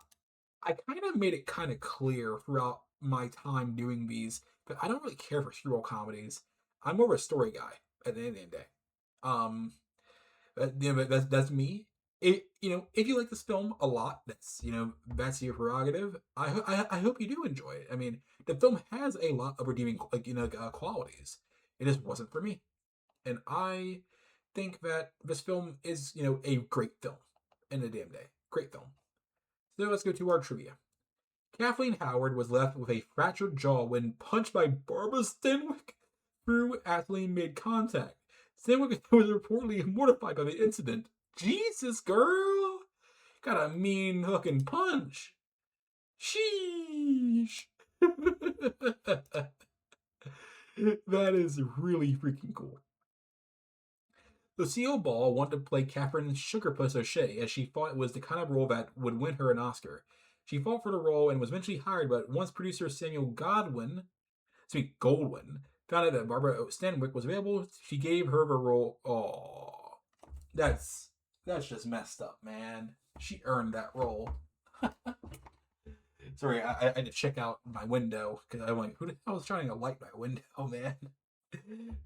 kind of made it kind of clear throughout my time doing these that I don't really care for screwball comedies. I'm more of a story guy at the end of the day. Um, that's me. If you like this film a lot, that's your prerogative. I hope you do enjoy it. I mean, the film has a lot of redeeming qualities. It just wasn't for me, and I think that this film is a great film. In a damn day, great film. So let's go to our trivia. Kathleen Howard was left with a fractured jaw when punched by Barbara Stanwyck through Kathleen made contact. Stanwyck was reportedly mortified by the incident. Jesus, girl! Got a mean hook and punch. Sheesh. That is really freaking cool. Lucille Ball wanted to play Catherine Sugarpuss O'Shea, as she thought it was the kind of role that would win her an Oscar. She fought for the role and was eventually hired, but once producer Samuel Goldwyn, found out that Barbara Stanwyck was available, she gave her the role. Oh, that's just messed up, man. She earned that role. Sorry, I had to check out my window because I'm like, who the hell is trying to light my window, man?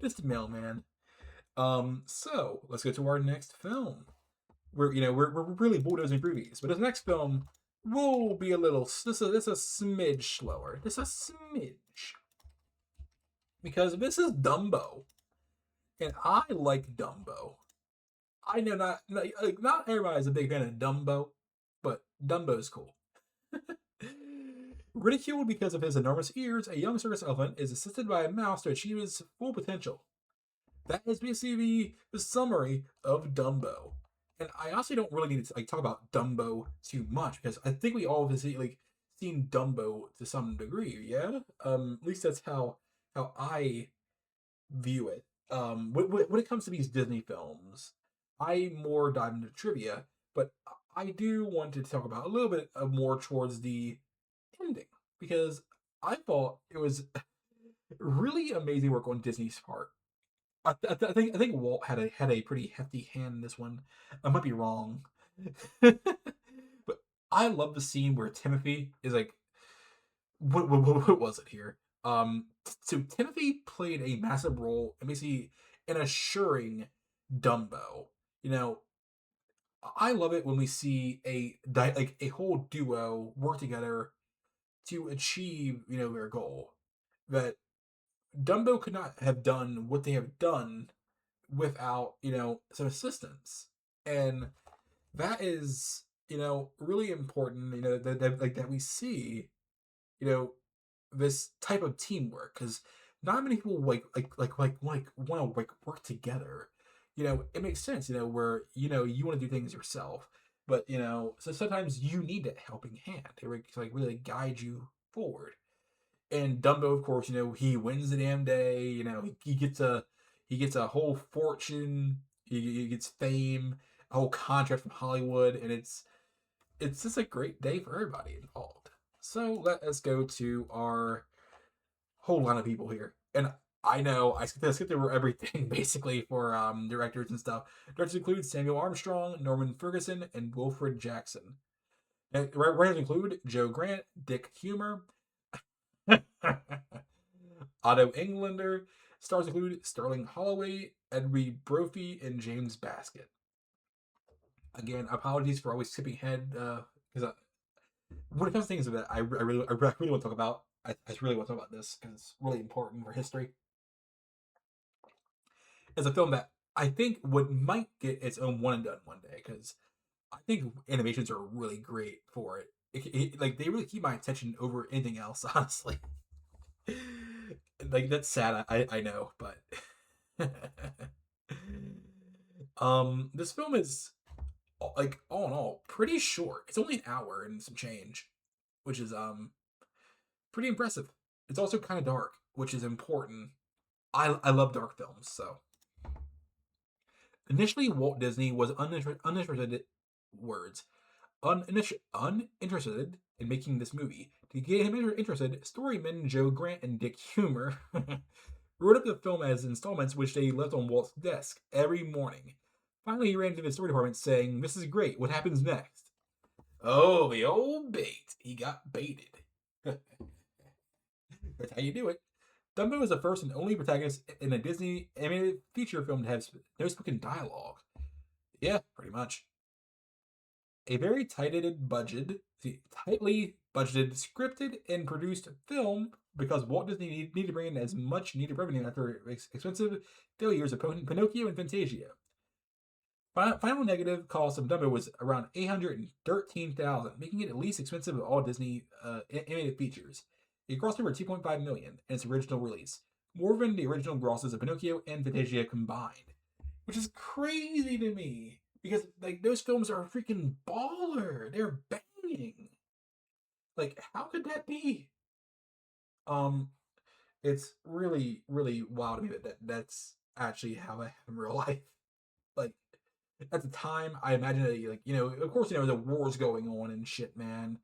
Just a mailman. So let's go to our next film. We're really bulldozing through these, but this next film will be a little. This is a smidge slower. Just a smidge, because this is Dumbo, and I like Dumbo. I know not everybody's a big fan of Dumbo, but Dumbo's cool. Ridiculed because of his enormous ears, a young circus elephant is assisted by a mouse to achieve his full potential. That is basically the summary of Dumbo. And I honestly don't really need to talk about Dumbo too much, because I think we all have seen Dumbo to some degree. Yeah, at least that's how I view it. When it comes to these Disney films, I more dive into trivia, but I do want to talk about a little bit more towards the ending, because I thought it was really amazing work on Disney's part. I think Walt had a pretty hefty hand in this one. I might be wrong, but I love the scene where Timothy is like, what was it here? So Timothy played a massive role in basically in assuring Dumbo. You know, I love it when we see a whole duo work together to achieve their goal. That Dumbo could not have done what they have done without some assistance, and that is really important. That we see this type of teamwork, because not many people want to work together. It makes sense. Where you want to do things yourself, but so sometimes you need that helping hand to really guide you forward. And Dumbo, of course, he wins the damn day. He gets a whole fortune. He gets fame, a whole contract from Hollywood, and it's just a great day for everybody involved. So let us go to our whole line of people here. And I know I skipped over everything basically for directors and stuff. Directors include Samuel Armstrong, Norman Ferguson, and Wilfred Jackson. And writers include Joe Grant, Dick Humer, Otto Englander. Stars include Sterling Holloway, Edwy Brophy, and James Baskett. Again, apologies for always skipping ahead, because when it comes to things that I really want to talk about, I really want to talk about this because it's really important for history. It's a film that I think might get its own one and done one day, because I think animations are really great for it. They really keep my attention over anything else, honestly. That's sad. I know, but this film is all in all pretty short. It's only an hour and some change, which is pretty impressive. It's also kind of dark, which is important. I love dark films. So initially, Walt Disney was uninterested uninterested in making this movie. To get him interested, storymen Joe Grant and Dick Humer wrote up the film as installments, which they left on Walt's desk every morning. Finally, he ran to the story department saying, "This is great. What happens next?" Oh, the old bait. He got baited. That's how you do it. Dumbo is the first and only protagonist in a Disney animated feature film to have no spoken dialogue. Yeah, pretty much. A very tightly budgeted, scripted, and produced film, because Walt Disney needed to bring in as much needed revenue after expensive failures of Pinocchio and Fantasia. Final negative cost of Dumbo was around $813,000, making it the least expensive of all Disney animated features. It grossed over $2.5 million in its original release, more than the original grosses of Pinocchio and Fantasia combined, which is crazy to me, because those films are freaking baller. They're banging. Like, how could that be? Um, it's really, really wild to me that's actually how I am in real life. Like, at the time, I imagine that, like, of course, the war's going on and shit, man,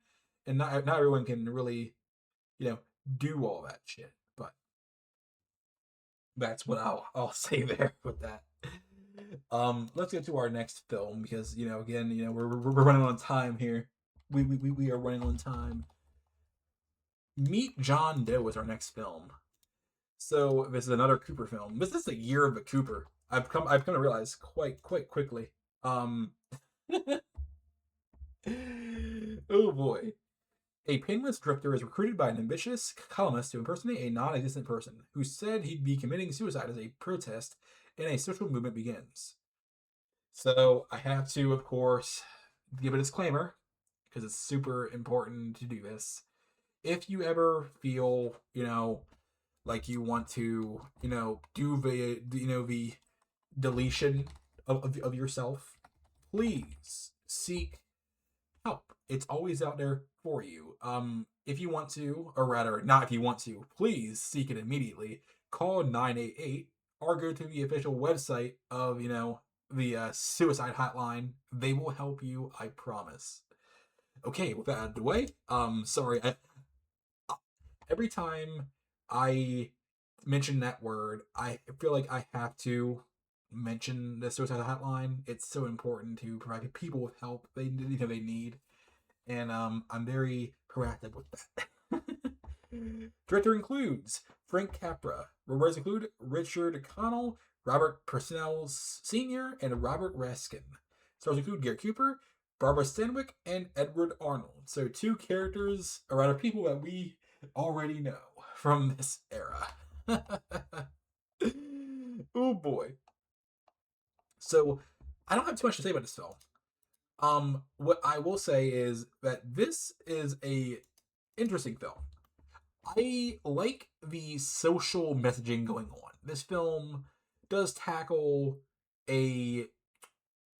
and not everyone can really, you know, do all that shit. But that's what I'll say there with that. Let's get to our next film because again, we're running on time here. We are running on time. Meet John Doe is our next film. So this is another Cooper film. This is a year of the Cooper. I've come to realize quite quickly. Um, oh boy. A painless drifter is recruited by an ambitious columnist to impersonate a non-existent person who said he'd be committing suicide as a protest and a social movement begins. So I have to, of course, give a disclaimer because it's super important to do this. If you ever feel, like you want to, do the deletion of yourself, please seek help. It's always out there for you. If you want to, or rather, not if you want to, please seek it immediately. Call 988 or go to the official website of, the suicide hotline. They will help you, I promise. Okay, with that out of the way, sorry, every time I mention that word, I feel like I have to mention the suicide hotline. It's so important to provide people with help they need, and I'm very proactive with that. Director includes Frank Capra. Writers include Richard Connell, Robert Purcell Sr., and Robert Raskin. Stars include Gary Cooper, Barbara Stanwyck, and Edward Arnold. So two characters, or rather people that we already know from this era. Oh boy. So I don't have too much to say about this film. What I will say is that this is a interesting film. I like the social messaging going on. This film does tackle a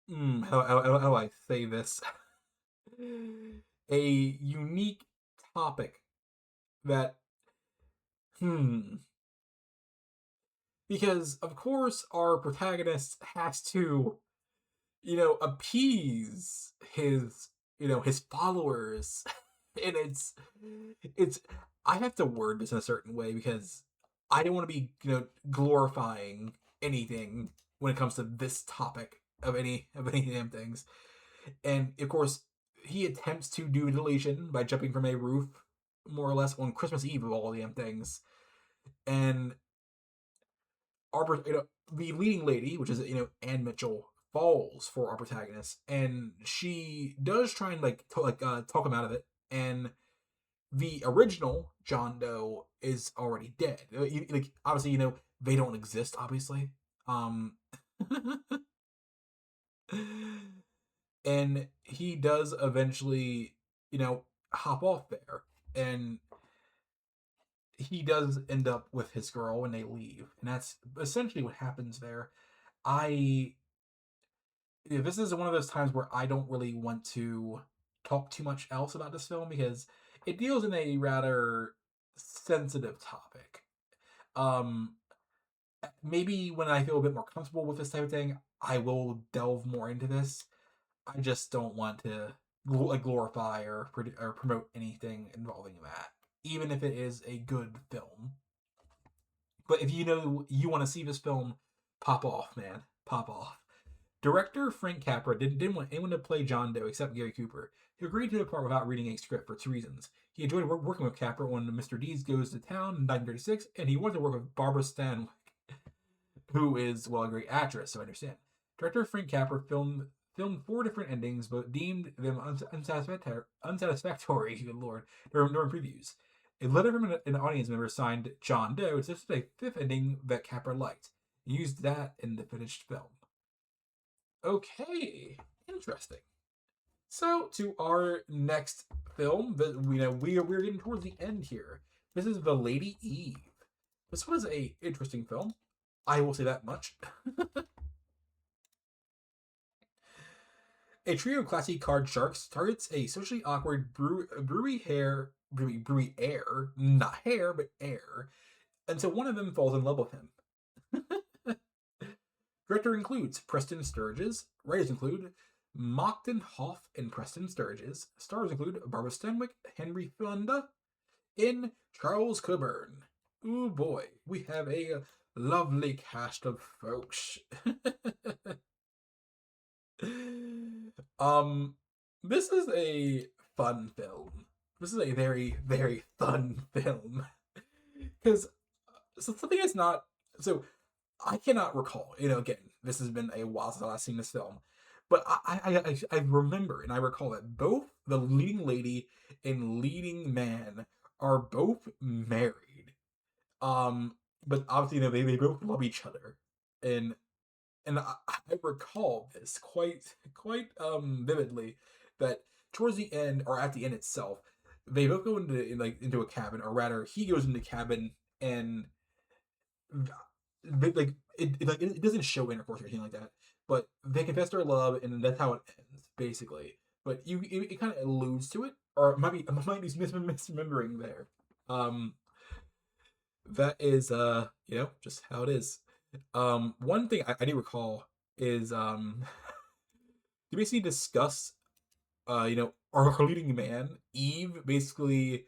how do I say this? A unique topic that because of course our protagonist has to appease his followers. And it's I have to word this in a certain way because I don't want to be glorifying anything when it comes to this topic of any damn things. And of course he attempts to do deletion by jumping from a roof more or less on Christmas Eve of all damn things. And our the leading lady, which is Anne Mitchell, falls for our protagonist, and she does try and talk him out of it. And the original John Doe is already dead. Like obviously, they don't exist. Obviously, and he does eventually, hop off there, and he does end up with his girl when they leave, and that's essentially what happens there. I This is one of those times where I don't really want to talk too much else about this film because it deals in a rather sensitive topic. Um, Maybe when I feel a bit more comfortable with this type of thing, I will delve more into this. I just don't want to glorify or promote anything involving that, even if it is a good film. But if you want to see this film, pop off, man, pop off. Director Frank Capra didn't want anyone to play John Doe except Gary Cooper. He agreed to the part without reading a script for two reasons. He enjoyed working with Capra when Mr. Deeds Goes to Town in 1936, and he wanted to work with Barbara Stanwyck, who is, well, a great actress, so I understand. Director Frank Capra filmed four different endings, but deemed them unsatisfactory, good lord, during previews. A letter from an audience member signed John Doe suggested a fifth ending that Capra liked. He used that in the finished film. Okay, interesting. So to our next film, we're getting towards the end here. This is The Lady Eve. This was a interesting film. I will say that much. A trio of classy card sharks targets a socially awkward brewy air, not hair, but air, until one of them falls in love with him. Director includes Preston Sturges. Writers include Mockton Hoff and Preston Sturges. Stars include Barbara Stanwyck, Henry Fonda, and Charles Coburn. Ooh boy, we have a lovely cast of folks. um, this is a fun film. This is a very, very fun film. Because something that's not so I cannot recall. Again, this has been a while since I last seen this film, but I remember and I recall that both the leading lady and leading man are both married. But obviously, they both love each other, and I recall this quite vividly that towards the end or at the end itself, they both go into a cabin, or rather, he goes into the cabin and it doesn't show intercourse or anything like that, but they confess their love, and that's how it ends, basically. But it kind of alludes to it, or I might be misremembering there. Um, that is just how it is. One thing I do recall is to basically discuss our leading man Eve basically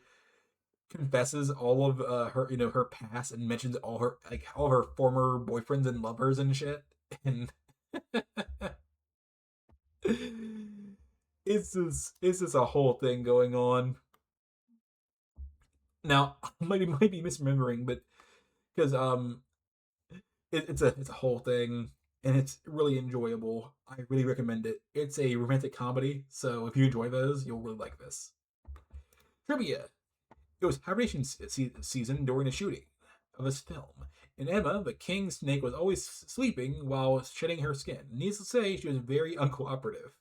confesses all of her past and mentions all of her former boyfriends and lovers and shit, and it's just a whole thing going on. Now I might be misremembering, but because it's a whole thing, and it's really enjoyable. I really recommend it. It's a romantic comedy, so if you enjoy those, you'll really like this. Trivia: it was hibernation season during the shooting of this film, and Emma, the king snake, was always sleeping while shedding her skin. Needless to say, she was very uncooperative.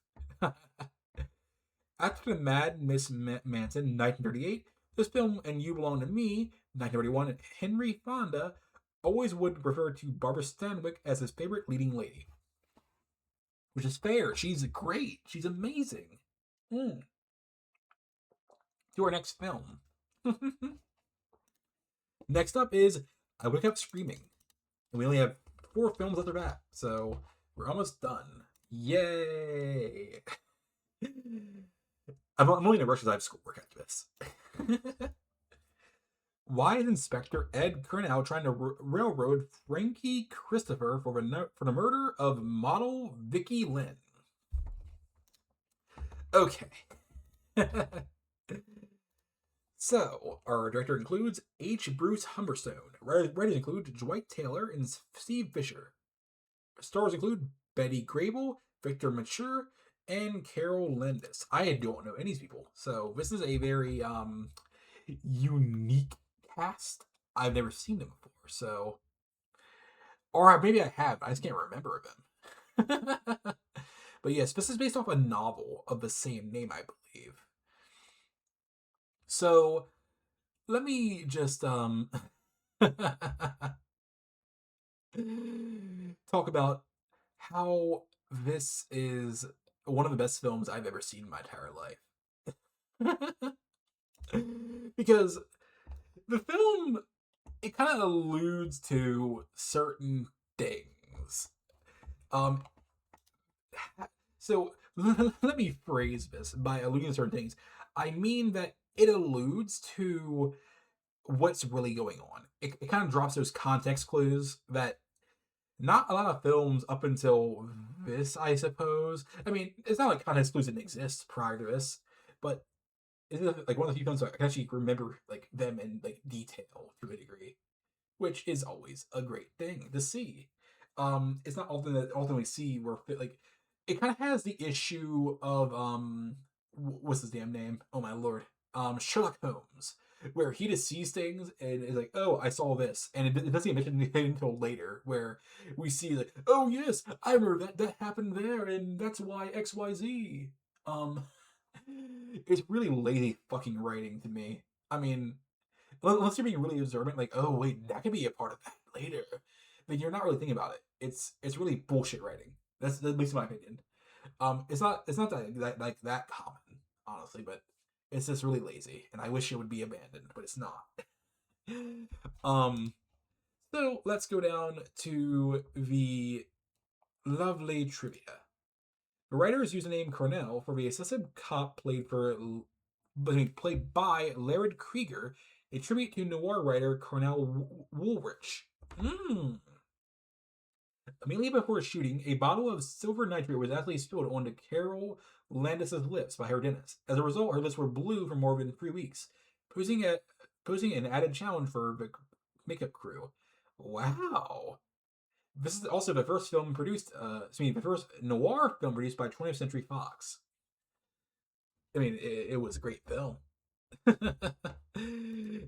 After the Mad Miss Manson, 1938, this film and You Belong to Me, 1931, and Henry Fonda always would refer to Barbara Stanwyck as his favorite leading lady. Which is fair. She's great. She's amazing. To our next film. Next up is I Wake Up Screaming. And we only have 4 films after that, so we're almost done. Yay! I'm only in a rush because I have schoolwork after this. Why is Inspector Ed Cornell trying to railroad Frankie Christopher for the murder of model Vicky Lynn? Okay. So, our director includes H. Bruce Humberstone. Writers include Dwight Taylor and Steve Fisher. Stars include Betty Grable, Victor Mature, and Carol Landis. I don't know any of these people, so this is a very unique cast. I've never seen them before, so, or maybe I have. I just can't remember them. But yes, this is based off a novel of the same name, I believe. So let me just talk about how this is one of the best films I've ever seen in my entire life. Because the film, it kind of alludes to certain things. So let me phrase this by alluding to certain things. I mean that it alludes to what's really going on. It kind of drops those context clues that not a lot of films up until this, I suppose. I mean, it's not like context clues didn't exist prior to this, but it's like one of the few films I can actually remember like them in like detail to a degree, which is always a great thing to see. It's not often that we see where like it kind of has the issue of what's his damn name? Oh my lord, Sherlock Holmes, where he just sees things and is like, oh, I saw this, and it doesn't even mention anything until later, where we see like, oh yes, I remember that happened there, and that's why X Y Z. Um, it's really lazy fucking writing to me. I mean, unless you're being really observant, like, oh wait, that could be a part of that later. Like you're not really thinking about it. It's really bullshit writing. That's at least my opinion. It's not that common, honestly, but it's just really lazy, and I wish it would be abandoned, but it's not. um, so let's go down to the lovely trivia. The writer's username Cornell for the assistant cop played by Laird Krieger, a tribute to noir writer Cornell Woolrich. Mm. Immediately before shooting, a bottle of silver nitrate was actually spilled onto Carol Landis's lips by her dentist. As a result, her lips were blue for more than 3 weeks, posing an added challenge for the makeup crew. Wow. This is also the first film produced, the first noir film produced by 20th Century Fox. I mean, it was a great film.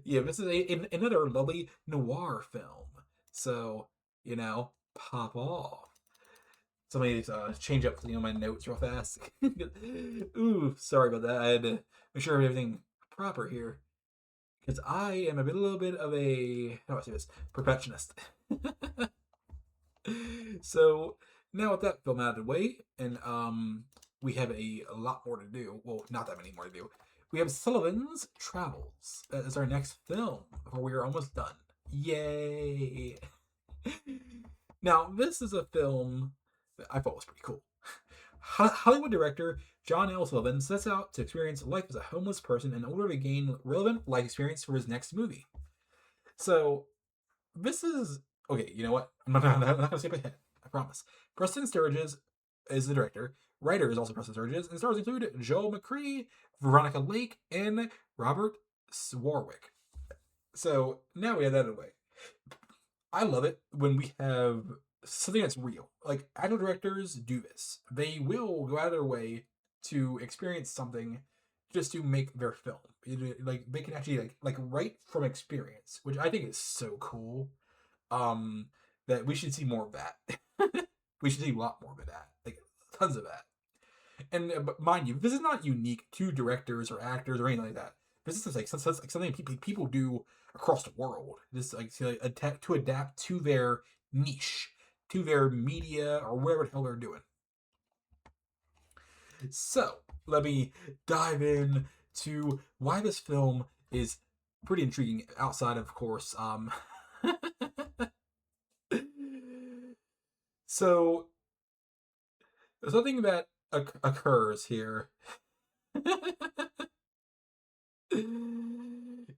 Yeah, this is another lovely noir film. So, pop off. Somebody change up my notes real fast. Ooh, sorry about that. I had to make sure everything proper here. Because I am a little bit of a, how do I say this, perfectionist. So, now with that film out of the way, and we have a lot more to do. Well, not that many more to do. We have Sullivan's Travels as our next film, before we are almost done. Yay! Now, this is a film that I thought was pretty cool. Hollywood director John L. Sullivan sets out to experience life as a homeless person in order to gain relevant life experience for his next movie. So, this is... Okay, you know what? I'm not going to skip ahead. I promise. Preston Sturges is the director. Writer is also Preston Sturges, and stars include Joel McCree, Veronica Lake, and Robert Swarwick. So, now we have that out of the way. I love it when we have something that's real. Like, actual directors do this. They will go out of their way to experience something just to make their film. Like, they can actually like write from experience, which I think is so cool. That we should see more of that. We should see a lot more of that. Like, tons of that. And but mind you, this is not unique to directors or actors or anything like that. This is like something people do across the world. Just like to adapt to their niche, to their media or whatever the hell they're doing. So let me dive in to why this film is pretty intriguing. Outside, of course, so something that occurs here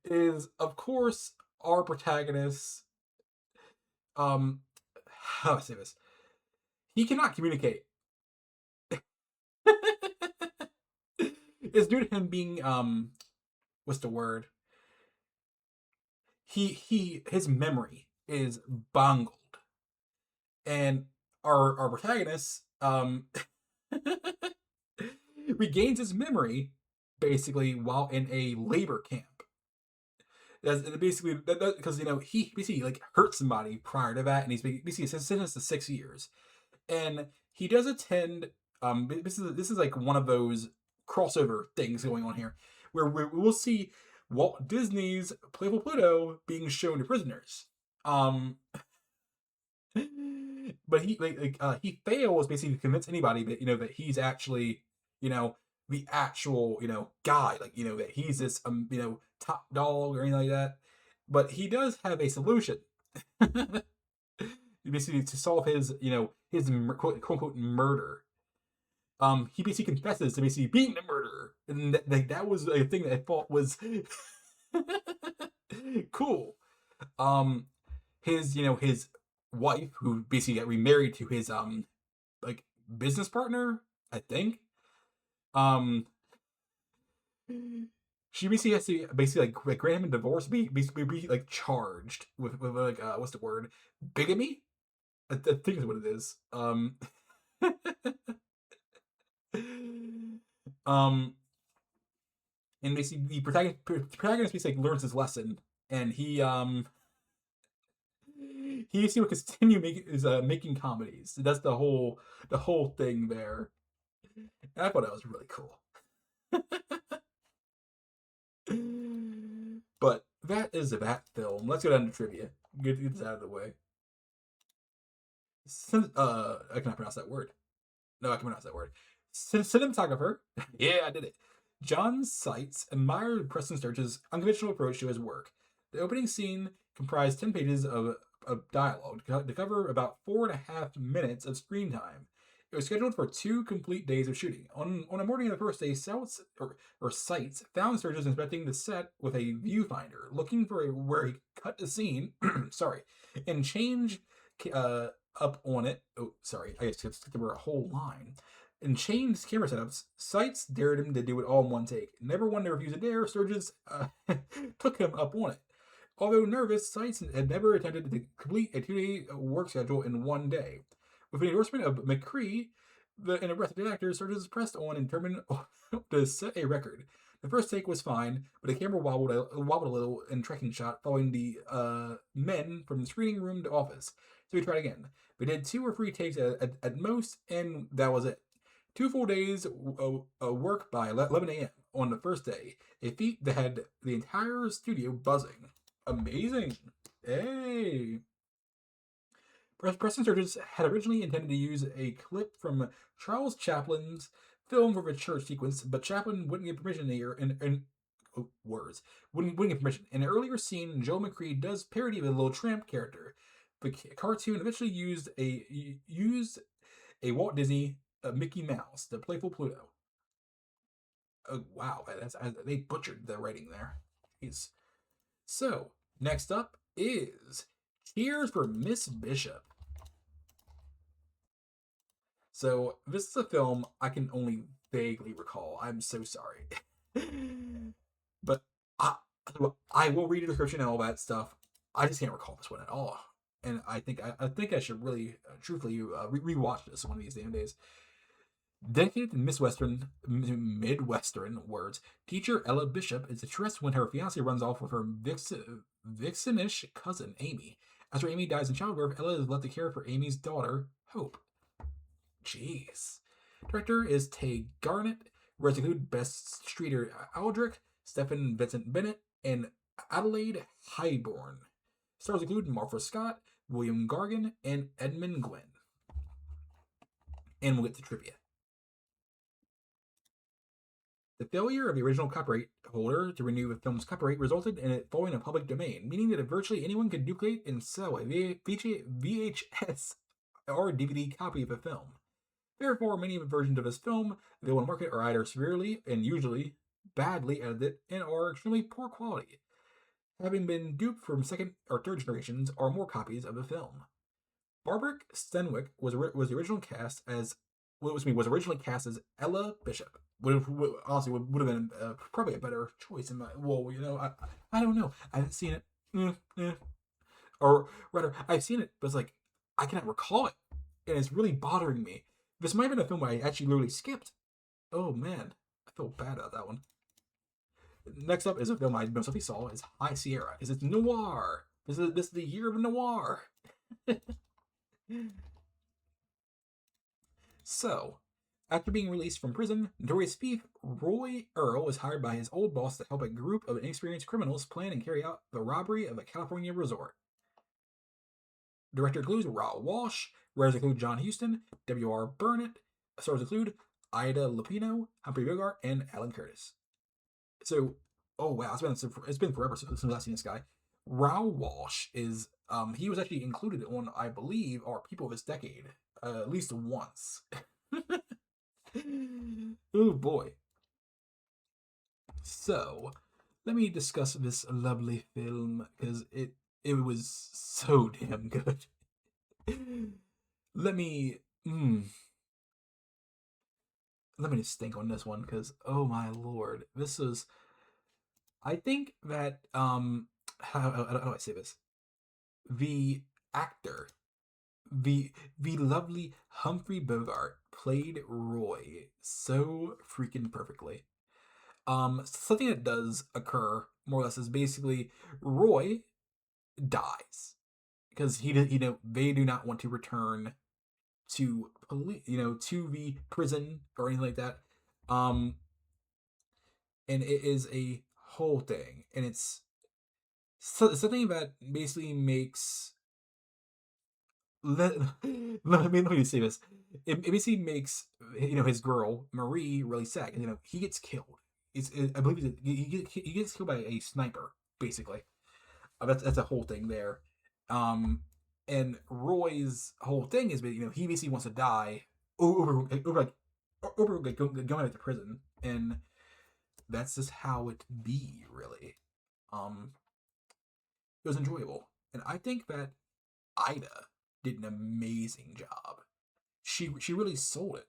is, of course, our protagonist. How do I say this? He cannot communicate. It's due to him being what's the word? His memory is bungled, and our protagonist regains his memory basically while in a labor camp. That's basically because he basically like hurt somebody prior to that, and he's basically sentenced to 6 years, and he does attend. This is like one of those crossover things going on here, where we will see Walt Disney's Playful Pluto being shown to prisoners. But he fails basically to convince anybody that that he's actually the actual guy, like that he's this top dog or anything like that. But he does have a solution. Basically to solve his his quote unquote murder. He basically confesses to basically being the murderer, and that was a thing that I thought was cool. His wife, who basically got remarried to his like business partner, I think. She basically has to like grant him a divorce, be like charged with like what's the word, bigamy. I think is what it is. And basically the protagonist basically learns his lesson, and he basically will continue making comedies. That's the whole thing there. And I thought that was really cool. But that is that film. Let's go down to trivia. Get this out of the way. I cannot pronounce that word. No, I can pronounce that word. Cinematographer, yeah, I did it. John Seitz admired Preston Sturges' unconventional approach to his work. The opening scene comprised 10 pages of dialogue to cover about 4.5 minutes of screen time. It was scheduled for 2 complete days of shooting. On a morning of the first day, Seitz found Sturges inspecting the set with a viewfinder, looking for where he cut the scene, sorry, and change uh, up on it. Oh, sorry, I skipped over a whole line. In changed camera setups, Seitz dared him to do it all in one take. Never one to refuse a dare, Sturges took him up on it. Although nervous, Seitz had never attempted to complete a 2-day work schedule in one day. With the endorsement of McCree, and a breathtaking actor, Sturges pressed on and determined to set a record. The first take was fine, but the camera wobbled a little in tracking shot, following the men from the screening room to office. So we tried again. We did 2 or 3 takes at most, and that was it. 2 full days work by 11 a.m. on the first day, a feat that had the entire studio buzzing. Amazing. Hey. Preston Sturges had originally intended to use a clip from Charles Chaplin's film for the church sequence, but Chaplin wouldn't give permission wouldn't give permission. In an earlier scene, Joe McCree does parody of the Little Tramp character. The cartoon eventually used a Walt Disney Mickey Mouse, the playful Pluto. Oh wow, they butchered the writing there. Jeez. So next up is Tears for Miss Bishop. So this is a film I can only vaguely recall. I'm so sorry, but I will read a description and all that stuff. I just can't recall this one at all, and I think I should really, truthfully, rewatch this one of these damn days. Dedicated to Midwestern words, teacher Ella Bishop is distressed when her fiance runs off with her vixenish cousin Amy. After Amy dies in childbirth, Ella is left to care for Amy's daughter, Hope. Jeez. Director is Tay Garnett. Whereas include Bess Streeter Aldrich, Stephen Vincent Bennett, and Adelaide Highborn. Stars include Martha Scott, William Gargan, and Edmund Glenn. And we'll get to trivia. The failure of the original copyright holder to renew the film's copyright resulted in it falling in public domain, meaning that virtually anyone could duplicate and sell a VHS or DVD copy of the film. Therefore, many of the versions of this film available on the market are either severely and usually badly edited and are extremely poor quality, having been duped from second or third generations or more copies of the film. Barbara Stenwick was originally cast as Ella Bishop. Honestly would have been probably a better choice in my. Well, I don't know. I haven't seen it, or rather, I've seen it, but it's like I cannot recall it, and it's really bothering me. This might have been a film I actually literally skipped. Oh man, I feel bad about that one. Next up is a film I most likely saw is High Sierra. It's noir. This is the year of noir. So, after being released from prison, notorious thief Roy Earl was hired by his old boss to help a group of inexperienced criminals plan and carry out the robbery of a California resort. Director includes Raoul Walsh, writers include John Huston, W.R. Burnett, stars include Ida Lupino, Humphrey Bogart, and Alan Curtis. So, oh wow, it's been forever since I've seen this guy. Raoul Walsh is he was actually included on, I believe, our People of This Decade at least once. Oh boy. So, let me discuss this lovely film because it was so damn good. Let me just think on this one because oh my lord, this is. I think that how do I say this? The actor, the lovely Humphrey Bogart played Roy so freaking perfectly. Something that does occur more or less is basically Roy dies because they do not want to return to to the prison or anything like that. And it is a whole thing, and it's something that basically makes let, let me say this. ABC makes his girl Marie really sad. He gets killed. I believe he gets killed by a sniper, basically. That's a whole thing there. Um, and Roy's whole thing is, he basically wants to die over going back to prison, and that's just how it be, really. Um, it was enjoyable, and I think that Ida did an amazing job. She really sold it.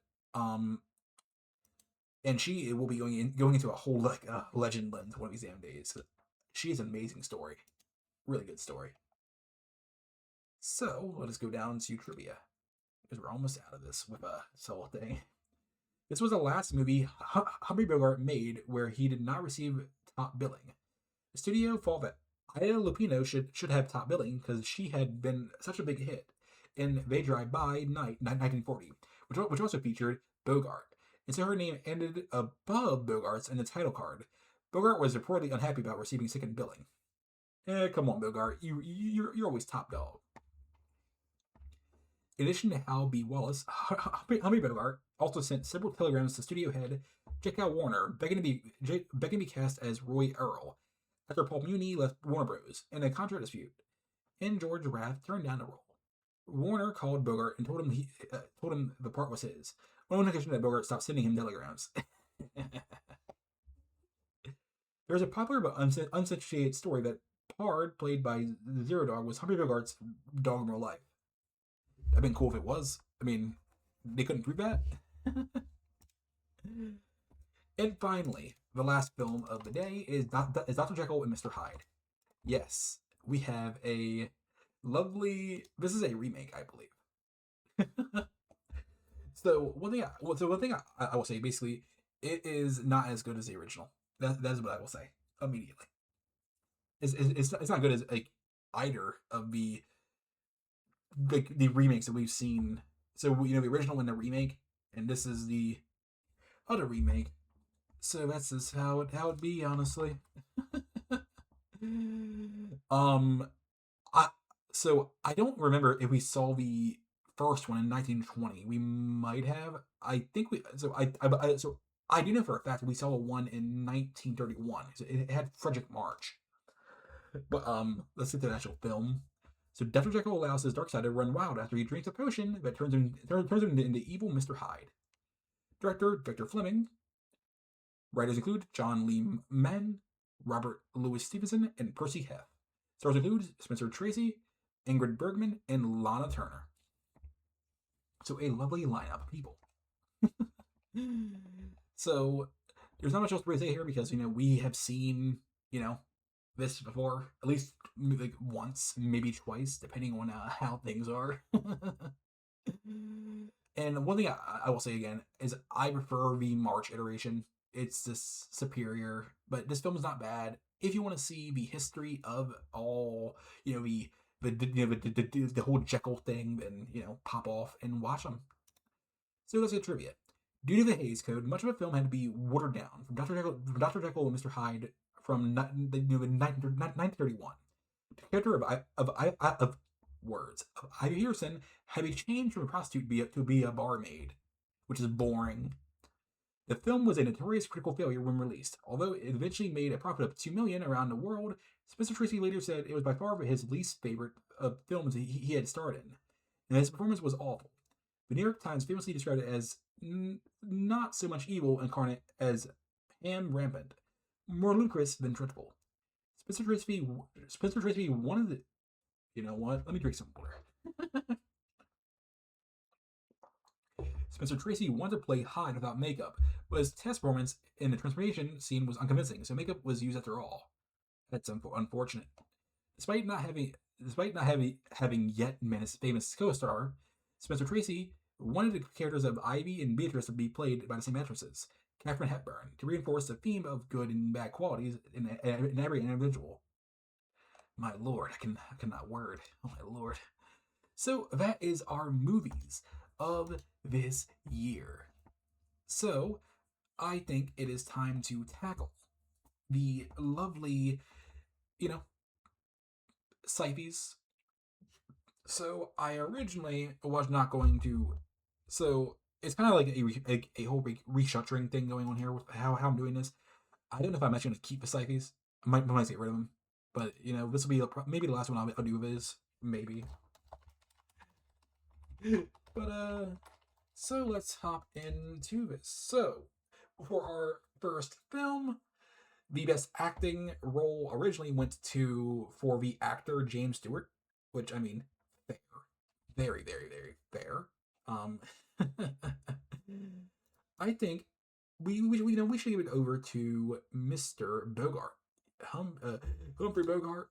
And she will be going into a whole like legend lens one of these damn days. She has an amazing story, really good story. So let us go down to trivia because we're almost out of this with this whole thing. This was the last movie Humphrey Bogart made where he did not receive top billing. The studio felt that Ida Lupino should have top billing because she had been such a big hit in They Drive By Night 1940, which also featured Bogart. And so her name ended above Bogart's in the title card. Bogart was reportedly unhappy about receiving second billing. Come on, Bogart, you're always top dog. In addition to Hal B. Wallace, Humphrey Bogart also sent several telegrams to studio head Jekyll Warner begging to be cast as Roy Earl after Paul Muni left Warner Bros. In a contract dispute, and George Rath turned down the role. Warner called Bogart and told him the part was his. On occasion that Bogart stopped sending him telegrams. There's a popular but unsubstantiated story that Pard, played by Zero Dog, was Humphrey Bogart's dog in real life. That'd been cool if it was. I mean, they couldn't prove that. And finally, the last film of the day is Dr. Jekyll and Mr. Hyde. Yes, we have a lovely. This is a remake, I believe. So one thing I will say, basically, it is not as good as the original. That is what I will say immediately. It's not good as like either of the remakes that we've seen. So the original and the remake, and this is the other remake. So that's just how it be, honestly. um, I I don't remember if we saw the first one in 1920. We might have. I think we. So I do know for a fact we saw one in 1931. So it had Frederick March. But let's get to the actual film. So Dr. Jekyll allows his dark side to run wild after he drinks a potion that turns him into evil Mr. Hyde. Director Victor Fleming. Writers include John Lee Mann, Robert Louis Stevenson, and Percy Heth. Stars include Spencer Tracy, Ingrid Bergman, and Lana Turner. So a lovely lineup of people. So there's not much else to really say here because we have seen this before at least like once, maybe twice, depending on how things are. And one thing I will say again is I prefer the March iteration. It's just superior, but this film is not bad. If you want to see the history of all, the whole Jekyll thing, then pop off and watch them. So let's get trivia. Due to the Hays Code, much of the film had to be watered down from Dr. Jekyll and Mr. Hyde from 1931. The character of Ivy Pearson had been changed from a prostitute to be a barmaid, which is boring. The film was a notorious critical failure when released. Although it eventually made a profit of $2 million around the world, Spencer Tracy later said it was by far his least favorite of films he had starred in, and his performance was awful. The New York Times famously described it as not so much evil incarnate as ham rampant, more ludicrous than dreadful. Spencer Tracy wanted the. You know what? Let me drink some water. Spencer Tracy wanted to play Hyde without makeup, but his test performance in the transformation scene was unconvincing, so makeup was used after all. That's unfortunate. Despite not having yet met his famous co-star, Spencer Tracy wanted the characters of Ivy and Beatrice to be played by the same actresses, Katharine Hepburn, to reinforce the theme of good and bad qualities in every individual. My lord, I cannot word. Oh my lord. So that is our movies of this year. So I think it is time to tackle the lovely, sci-fis So I originally was not going to. So it's kind of like a whole restructuring thing going on here with how I'm doing this. I don't know if I'm actually going to keep the Cyphes. I might get rid of them, but this will be maybe the last one I'll do of his, maybe. But so let's hop into this. So for our first film, the best acting role originally went to for the actor James Stewart, which I mean, fair, very, very, very fair. Um, I think we should give it over to Mr. Bogart, Humphrey Bogart.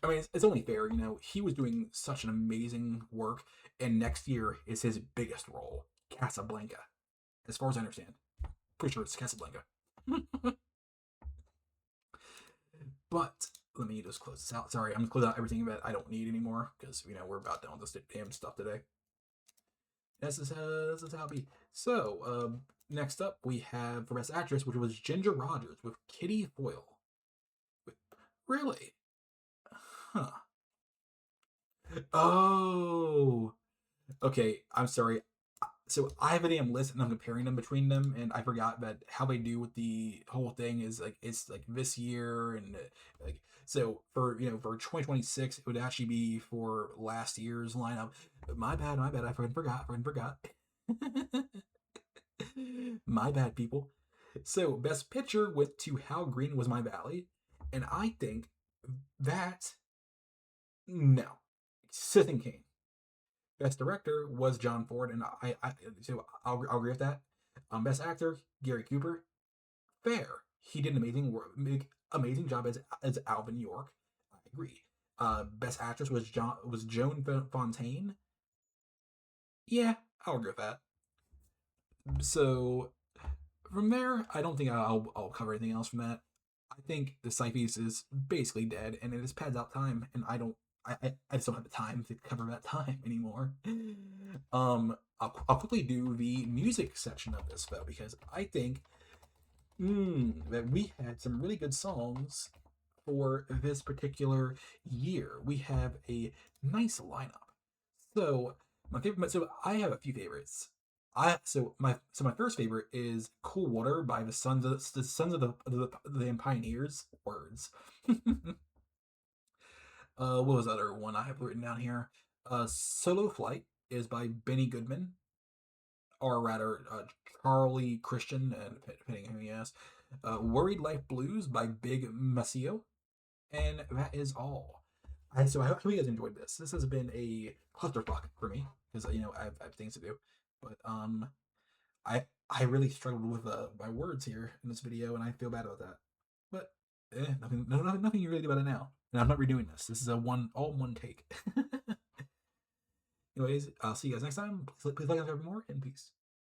I mean, it's only fair, he was doing such an amazing work, and next year is his biggest role, Casablanca, as far as I understand. Pretty sure it's Casablanca. But let me just close this out. Sorry, I'm gonna close out everything that I don't need anymore because we're about done with this damn stuff today. This is how it be. So next up we have for Best Actress, which was Ginger Rogers with Kitty Foyle. Really? Huh. Oh. Okay, I'm sorry. So I have a damn list and I'm comparing them between them, and I forgot that how they do with the whole thing is like it's like this year and like so for 2026 it would actually be for last year's lineup. My bad, I forgot. My bad, people. So best picture went to How Green Was My Valley, and I think that no, Citizen Kane. Best director was John Ford, and so I'll agree with that. Best actor Gary Cooper, fair. He did an amazing job as Alvin York. I agree. Best actress was Joan Fontaine. Yeah, I'll agree with that. So from there, I don't think I'll cover anything else from that. I think the Cyphes is basically dead, and it is pads out time, and I just don't have the time to cover that time anymore. I'll quickly do the music section of this though because I think that we had some really good songs for this particular year. We have a nice lineup. So my favorite. So I have a few favorites. My first favorite is "Cool Water" by the Pioneers. Words. What was the other one I have written down here? Solo Flight is by Benny Goodman, or rather, Charlie Christian, depending on who you ask. Worried Life Blues by Big Maceo, and that is all. So I hope you guys enjoyed this. This has been a clusterfuck for me because I have things to do, but I really struggled with my words here in this video, and I feel bad about that. But nothing you really do about it now. And I'm not redoing this. This is all one take. Anyways, I'll see you guys next time. Please like us for more, and peace.